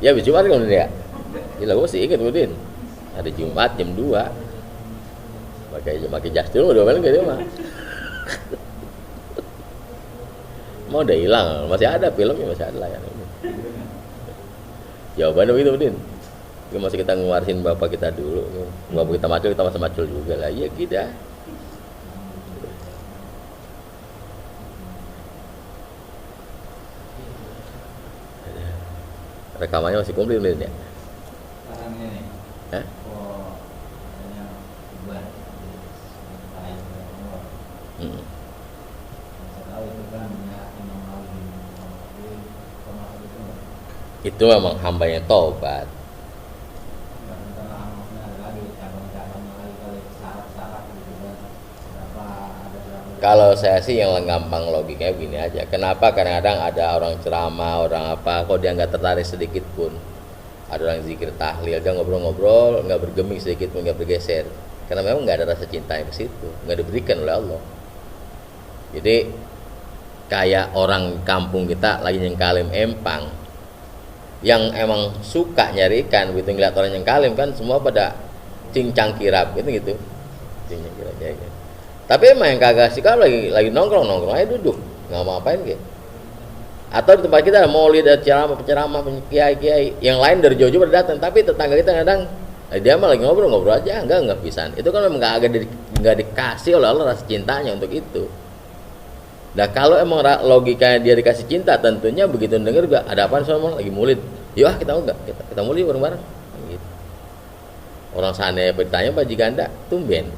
Ya habis Jumat kan ya. Gila gue masih ingat rutin. Hari Jumat jam 2. Pakai jas dulu dua gitu mah. Mau udah hilang, masih ada filmnya, masih ada layar ini. Jawabannya begitu Udin. Masih kita ngewarisin bapak kita dulu. Bapak kita macul, kita masih macul juga lah. Iya kita. Rekamannya masih komplit ya? Sekarang ini. Hah? Oh, katanya buat lain semua. Tahu itu kan ya Imam Nawawi termasuk itu nggak? Itu memang hambanya tobat. Nggak tentang maksudnya ada lagi cabang-cabang lagi kali syarat-syarat gitu kan. Ada berapa? Kalau saya sih yang gampang logikanya begini aja. Kenapa kadang-kadang ada orang ceramah, orang apa, kok dia nggak tertarik sedikit pun. Ada orang zikir tahlil, dia ngobrol-ngobrol, nggak bergeming sedikit pun, nggak bergeser. Karena memang nggak ada rasa cinta yang ke situ, nggak diberikan oleh Allah. Jadi kayak orang kampung kita lagi nyengkalim empang, yang emang suka nyari ikan, begitu ngeliat orang nyengkalim kan semua pada cincang kirap gitu. Cincang kirap gitu. Tapi emang yang kagak sih kalau lagi nongkrong aja duduk, nggak mau apain gitu. Atau di tempat kita ada maulid, ada ceramah, kiai, yang lain dari jauh-jauh pada datang, tapi tetangga kita kadang dia mah lagi ngobrol aja, enggak pisan. Itu kan memang nggak dikasih oleh Allah rasa cintanya untuk itu. Nah kalau emang logikanya dia dikasih cinta, tentunya begitu denger juga ada apaan sama lagi maulid, yuk kita mau nggak kita maulid bareng-bareng. Gitu. Orang sana bertanya Pak Jiganda, tumben.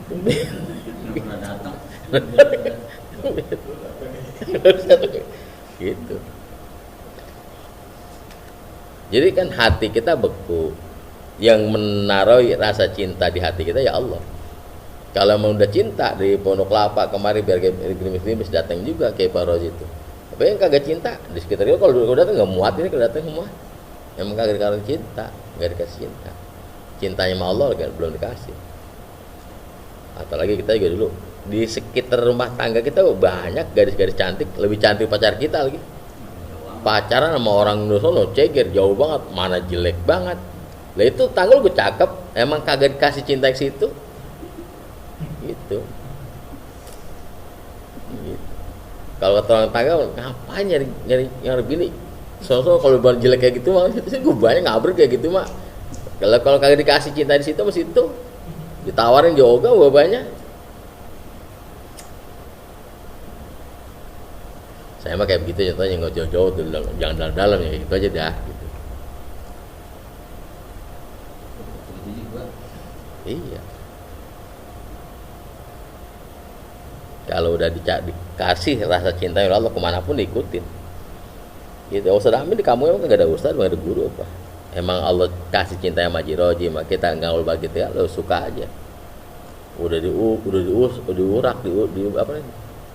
Pernah datang. Gitu. Jadi kan hati kita beku. Yang menaruh rasa cinta di hati kita ya Allah. Kalau mau udah cinta di Pondok Kelapa kemarin biar gerimis-gerimis datang juga kayak Pak Rozi itu. Tapi yang kagak cinta di sekitar itu kalau datang nggak muat, ini kalau datang semua. Emang kagak dikasih cinta, nggak dikasih cinta. Cintanya sama Allah kan belum dikasih. Apalagi kita juga dulu di sekitar rumah tangga kita banyak gadis-gadis cantik, lebih cantik pacar kita lagi. Pacaran sama orang Indonesia ceger jauh banget, mana jelek banget. Lah itu tanggul gue cakep, emang kagak dikasih cinta ke situ. Gitu. Kalau kata orang tangga ngapain nyari bini? Soalnya kalau baru jelek kayak gitu mah gue banyak ngabur kayak gitu mah. Kalau kagak dikasih cinta di situ mesti itu ditawarin juga gue banyak. Saya mah kayak begitu contohnya nggak jauh-jauh tuh, jangan dalam-dalam ya gitu aja dah. Gitu. Begitu juga. Iya. Kalau udah dikasih rasa cinta oleh Allah kemanapun diikutin. Gitu. Ustaz Amin di kamu emang nggak ada ustaz, nggak ada guru apa? Emang Allah kasih cinta sama Jiroji, maka kita nggak ngul begitu ya, lo suka aja. Udah diurak, apa nih?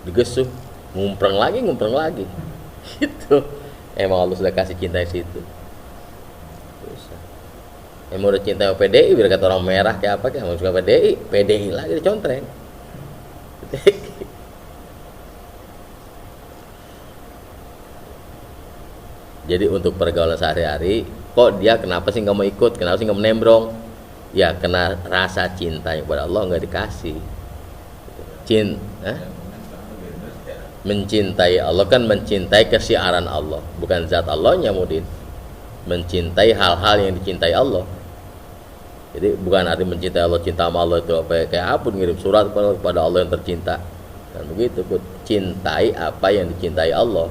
Digesuh, ngumpreng lagi. Gitu. Emang Allah sudah kasih cinta di situ. Bisa. Emang udah cinta sama PDI, biar kata orang merah kayak apa kayak, emang suka PDI lagi dicontreng. Jadi untuk pergaulan sehari-hari, kok dia kenapa sih nggak mau ikut, kenapa sih nggak mau nembrong? Ya kena rasa cintanya kepada Allah nggak dikasih. Mencintai Allah kan mencintai kesiaran Allah, bukan zat Allahnya mudin. Mencintai hal-hal yang dicintai Allah. Jadi bukan arti mencintai Allah, cinta sama Allah itu apa kayak apa ngirim surat kepada Allah yang tercinta. Dan begitu pun cintai apa yang dicintai Allah.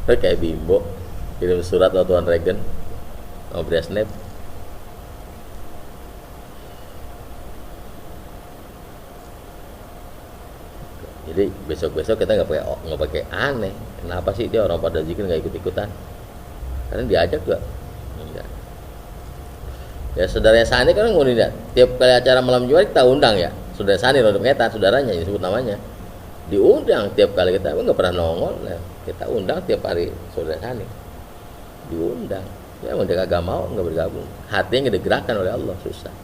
Kayak Bimbo kirim surat ke Tuan Regen sama Brezhnev. Jadi besok-besok kita nggak pakai aneh. Kenapa sih dia orang pada zikir nggak ikut-ikutan? Karena diajak juga. Enggak. Ya saudaranya Sani kan ngundang ya. Tiap kali acara malam Jumat kita undang ya. Saudara Sani Rodok Ngetan, saudaranya disebut namanya. Diundang tiap kali kita nggak pernah nongol. Ya. Kita undang tiap hari saudara Sani. Diundang. Ya mau dia kagak mau nggak bergabung. Hatinya nggak digerakkan oleh Allah, susah.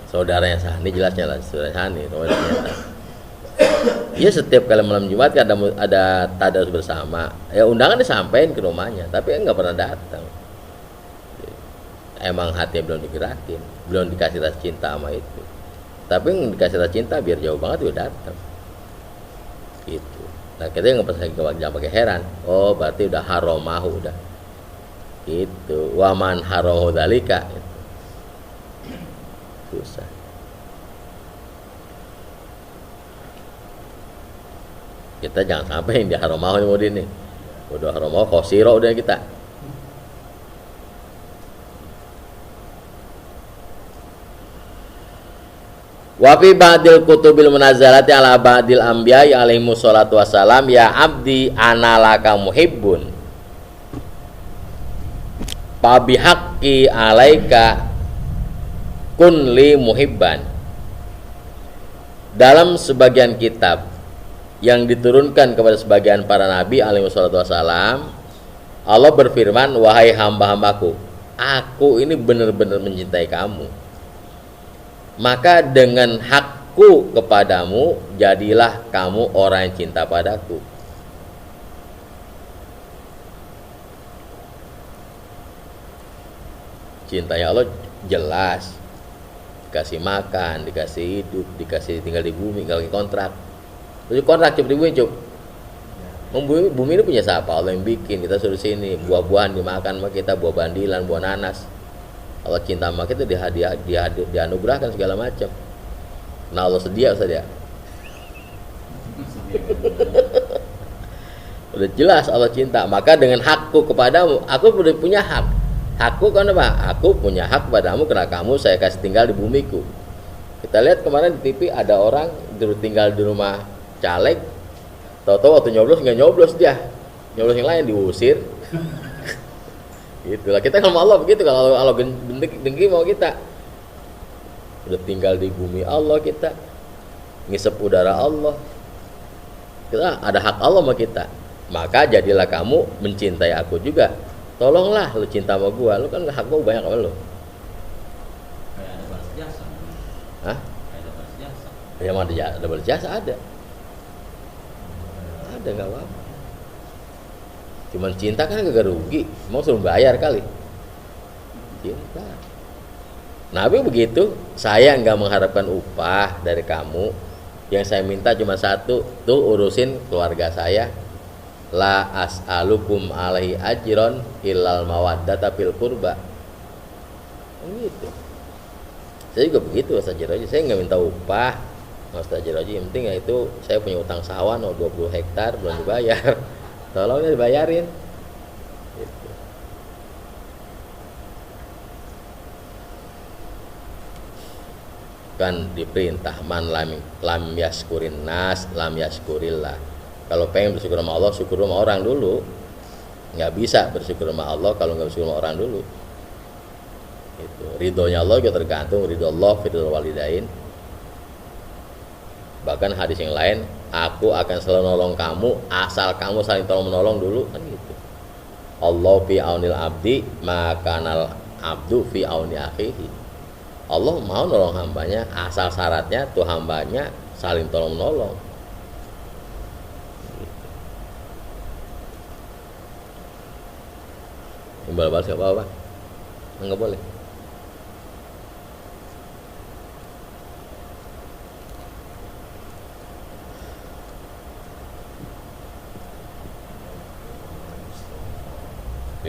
Saudaranya Sani jelasnya lah, saudara Sani Iya setiap kali malam Jumat kan ada tadarus bersama. Ya undangan disampaikan ke rumahnya, tapi nggak pernah datang. Emang hatinya belum digerakin, belum dikasih rasa cinta sama itu. Tapi yang dikasih rasa cinta biar jauh banget udah datang. Gitu. Nah kita nggak pernah jangan pakai heran. Oh berarti udah haromahu udah. Gitu. Waman harohu dalika. Gitu. Susah. Kita jangan sampai yang di haromahu ini. Udah haromahu khosiro udah kita. Wa fi ba'dil kutubil munazzalati ala ba'dil anbiya'i alaihi wassalatu wassalam ya abdi analaka muhibbun fa bihaqqi alaika kun li muhibban. Dalam sebagian kitab yang diturunkan kepada sebagian para nabi alaihi wassalatu wassalam, Allah berfirman, wahai hamba-hambaku, aku ini benar-benar mencintai kamu. Maka dengan hakku kepadamu, jadilah kamu orang yang cinta padaku. Cintanya Allah jelas. Dikasih makan, dikasih hidup, dikasih tinggal di bumi, tinggal di kontrak. Terus kontrak cuma di bumi cuk. Bumi ini punya siapa? Allah yang bikin. Kita suruh sini, buah-buahan dimakan sama kita, buah bandilan, buah nanas. Allah cinta sama kita, dianugerahkan segala macam. Nah Allah sedia Ustaz ya. Udah jelas Allah cinta. Maka dengan hakku kepadamu, aku udah punya hak. Hakku kan apa? Aku punya hak padamu karena kamu saya kasih tinggal di bumiku. Kita lihat kemarin di TV ada orang tinggal di rumah caleg, tahu-tahu waktu nyoblos nggak nyoblos dia, nyoblos yang lain diusir. Itulah kita kalau Allah begitu, kalau Allah dengki mau kita udah tinggal di bumi Allah, kita ngisep udara Allah, kita ada hak Allah sama kita. Maka jadilah kamu mencintai aku juga. Tolonglah lu cinta sama gua, lu kan hak gua banyak sama lu. Kayak ada balas jasa. Hah? Kayak ada balas jasa. Ya mau ada balas jasa ada. Ada nggak apa-apa. Cuman cinta kan gak rugi, mau suruh bayar kali. Cinta. Nabi begitu, saya nggak mengharapkan upah dari kamu. Yang saya minta cuma satu, tuh urusin keluarga saya. La as'alukum alaihi ajron illal mawaddata fil qurba. Gitu. Saya juga begitu Ustaz Jiroji, saya nggak minta upah Ustaz Jiroji, yang penting ya itu saya punya utang sawah 20 hektar belum dibayar. Tolongnya dibayarin. Gitu. Kan diperintah man lam yaskurin nas lam yaskurillah. Kalau pengen bersyukur sama Allah, syukur sama orang dulu. Nggak bisa bersyukur sama Allah kalau nggak bersyukur sama orang dulu. Itu ridhonya Allah juga tergantung ridho Allah, ridho walidain. Bahkan hadis yang lain, aku akan selalu nolong kamu asal kamu saling tolong menolong dulu, kan gitu. Allah fi aunil abdi makanal abdu fi auni akhihi. Allah mau nolong hambanya asal syaratnya tuh hambanya saling tolong menolong. Imbal balas nggak apa-apa, nggak boleh.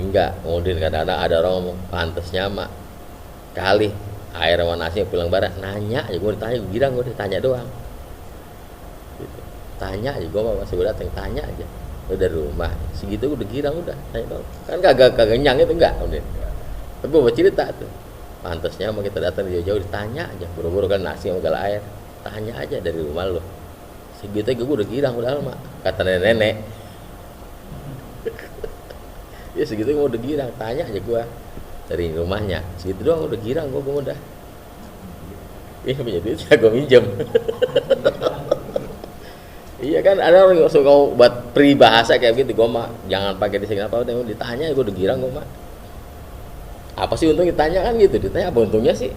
Enggak, kemudian kadang-kadang ada orang ngomong pantasnya mak kali air sama nasi pulang bareng, nanya aja gue ditanya, gue girang gue ditanya doang gitu. Tanya aja gue masih gue datang tanya aja udah dari rumah segitu gue udah girang udah tanya doang kan kagak nyang itu enggak kemudian. Tapi gue cerita tuh pantasnya mau kita datang jauh-jauh ditanya aja buru-buru kan nasi sama gal air, tanya aja dari rumah lo segitu gue udah girang udah lama kata nenek. Ya segitu gue udah girang, tanya aja gue dari rumahnya segitu doang udah girang gue udah. Iya punya duit ya gue minjem. Iya kan ada orang yang suka buat peribahasa kayak gitu, gue mah jangan pakai di sini apa ditanya gue udah girang gue mah. Apa sih untung ditanya kan gitu, ditanya apa untungnya sih?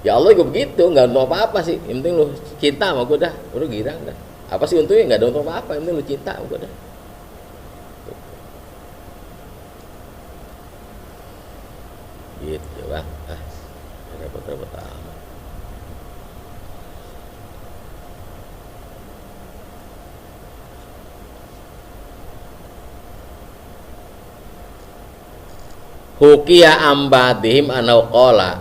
Ya Allah gue begitu, nggak untung apa-apa sih. Yang penting lu cinta sama gue udah girang dah. Apa sih untungnya? Nggak ada untung apa-apa, yang penting lu cinta sama gue dah. Gitu bang, repot-repot amat. Hukiya ambadihim anau qala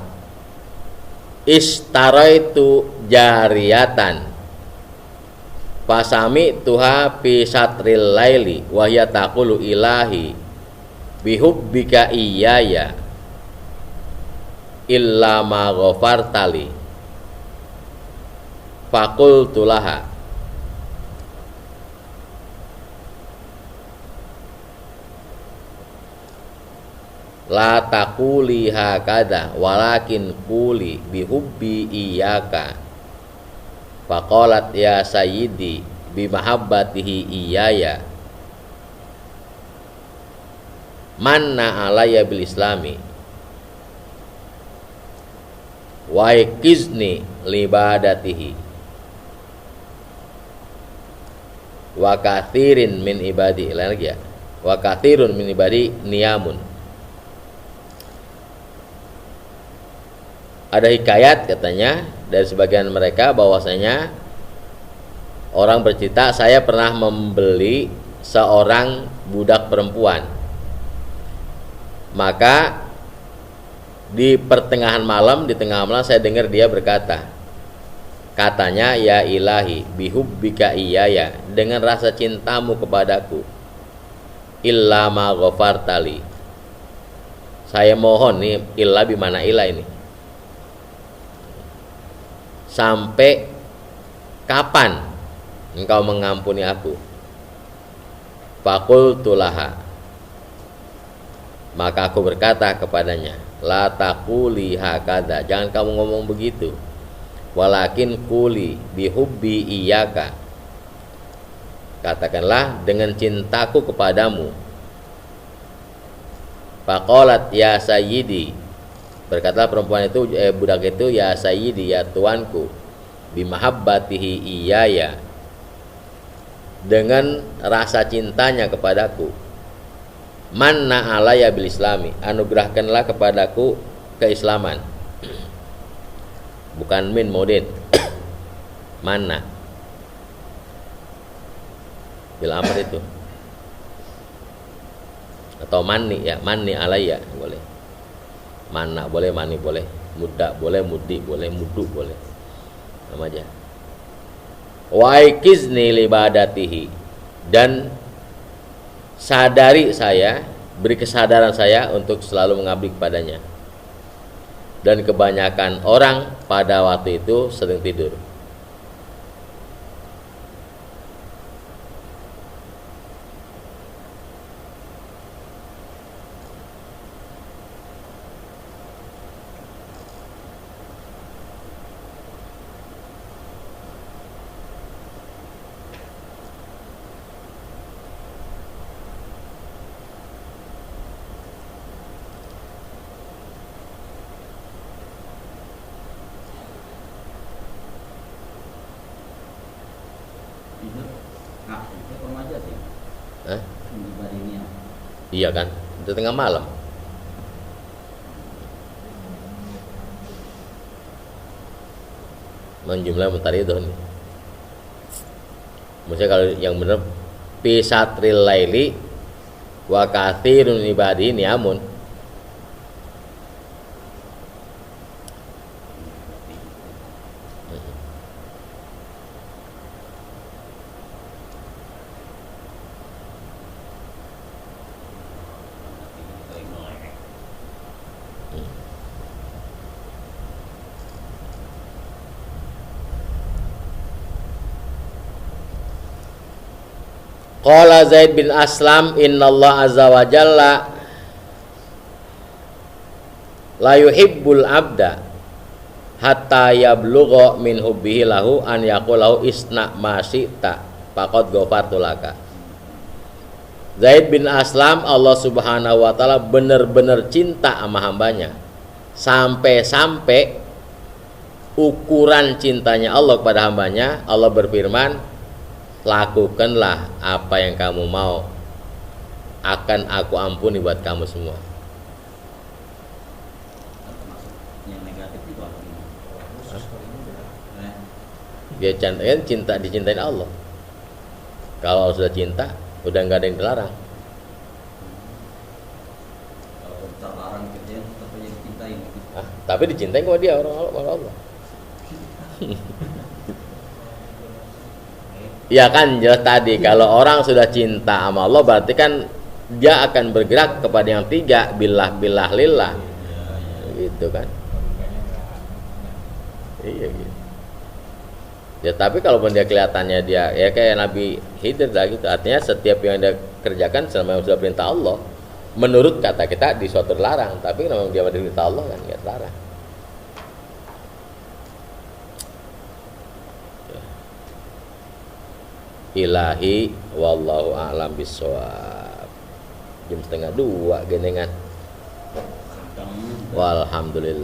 istaraitu jariyatan fasami tuha fi satril laili wa hiya taqulu ilahi bihubbika iyaya illa ma ghafartali faqultu laha la taquli hakada walakin quli bihubbi iyyaka faqalat ya sayyidi bimahabbatihi iyaya manna alayya bil islami wa ikizni libadatihi wa kathirin min ibadi lagi ya wa kathirun min ibadi niyamun. Ada hikayat katanya dari sebagian mereka bahwasanya orang bercerita saya pernah membeli seorang budak perempuan, maka di pertengahan malam, di tengah malam saya dengar dia berkata, katanya ya ilahi bihubbika iyaya, dengan rasa cintamu kepadaku, illa ma ghafartali, Saya mohon nih, illa bimana illa ini. Sampai kapan engkau mengampuni aku? Faqultu laha. Maka aku berkata kepadanya, la taquli hakadha, jangan kamu ngomong begitu. Walakin quli bihubbi iyyaka. Katakanlah dengan cintaku kepadamu. Faqalat ya sayyidi, berkata perempuan itu, budak itu, ya sayyidi, ya tuanku, bimahabbatihi iyaya, dengan rasa cintanya kepadaku. Manna alaya bil islami, anugerahkanlah kepadaku keislaman. Bukan min modin. Manna bil amr itu, atau mani ya, mani alaya boleh, mana boleh, mani boleh, muda boleh, mudi boleh, mudu boleh, sama aja. Waikizni libadatihi, dan sadari saya, beri kesadaran saya untuk selalu mengabdi kepadanya. Dan kebanyakan orang pada waktu itu sedang tidur. Itu remaja sih. Hah? Ini ya. Iya kan, itu tengah malam. Menjumlah mentari itu nih. Maksudnya kalau yang benar pisatril laili wa katsirun ibadi niamun. Qala Zaid bin Aslam, innallaha azza wa jalla la yuhibbul abda hatta yablugha min hubbihi lahu an yaqulahu isna ma syi'ta faqad ghafartu laka. Zaid bin Aslam, Allah Subhanahu wa taala benar-benar cinta sama hambanya, sampai-sampai ukuran cintanya Allah kepada hambanya, Allah berfirman, lakukanlah apa yang kamu mau, akan aku ampuni buat kamu semua. Yang negatif itu apa? Dia cinta dicintain Allah. Kalau sudah cinta, udah nggak ada yang dilarang. Kalau terlarang kerjaan tapi yang dicintai. Tapi dicintai kok dia orang Allah. Ya kan jelas tadi, kalau orang sudah cinta sama Allah berarti kan dia akan bergerak kepada yang tiga, billah lillah, gitu kan. Iya gitu. Ya tapi kalaupun dia kelihatannya dia ya kayak Nabi Khidir lah gitu, artinya setiap yang dia kerjakan selama yang sudah perintah Allah, menurut kata kita di suatu terlarang, tapi memang dia perintah Allah kan nggak terlarang. Ilahi wallahu a'lam bishawab. Jam 1:30 genengan. Walhamdulillah.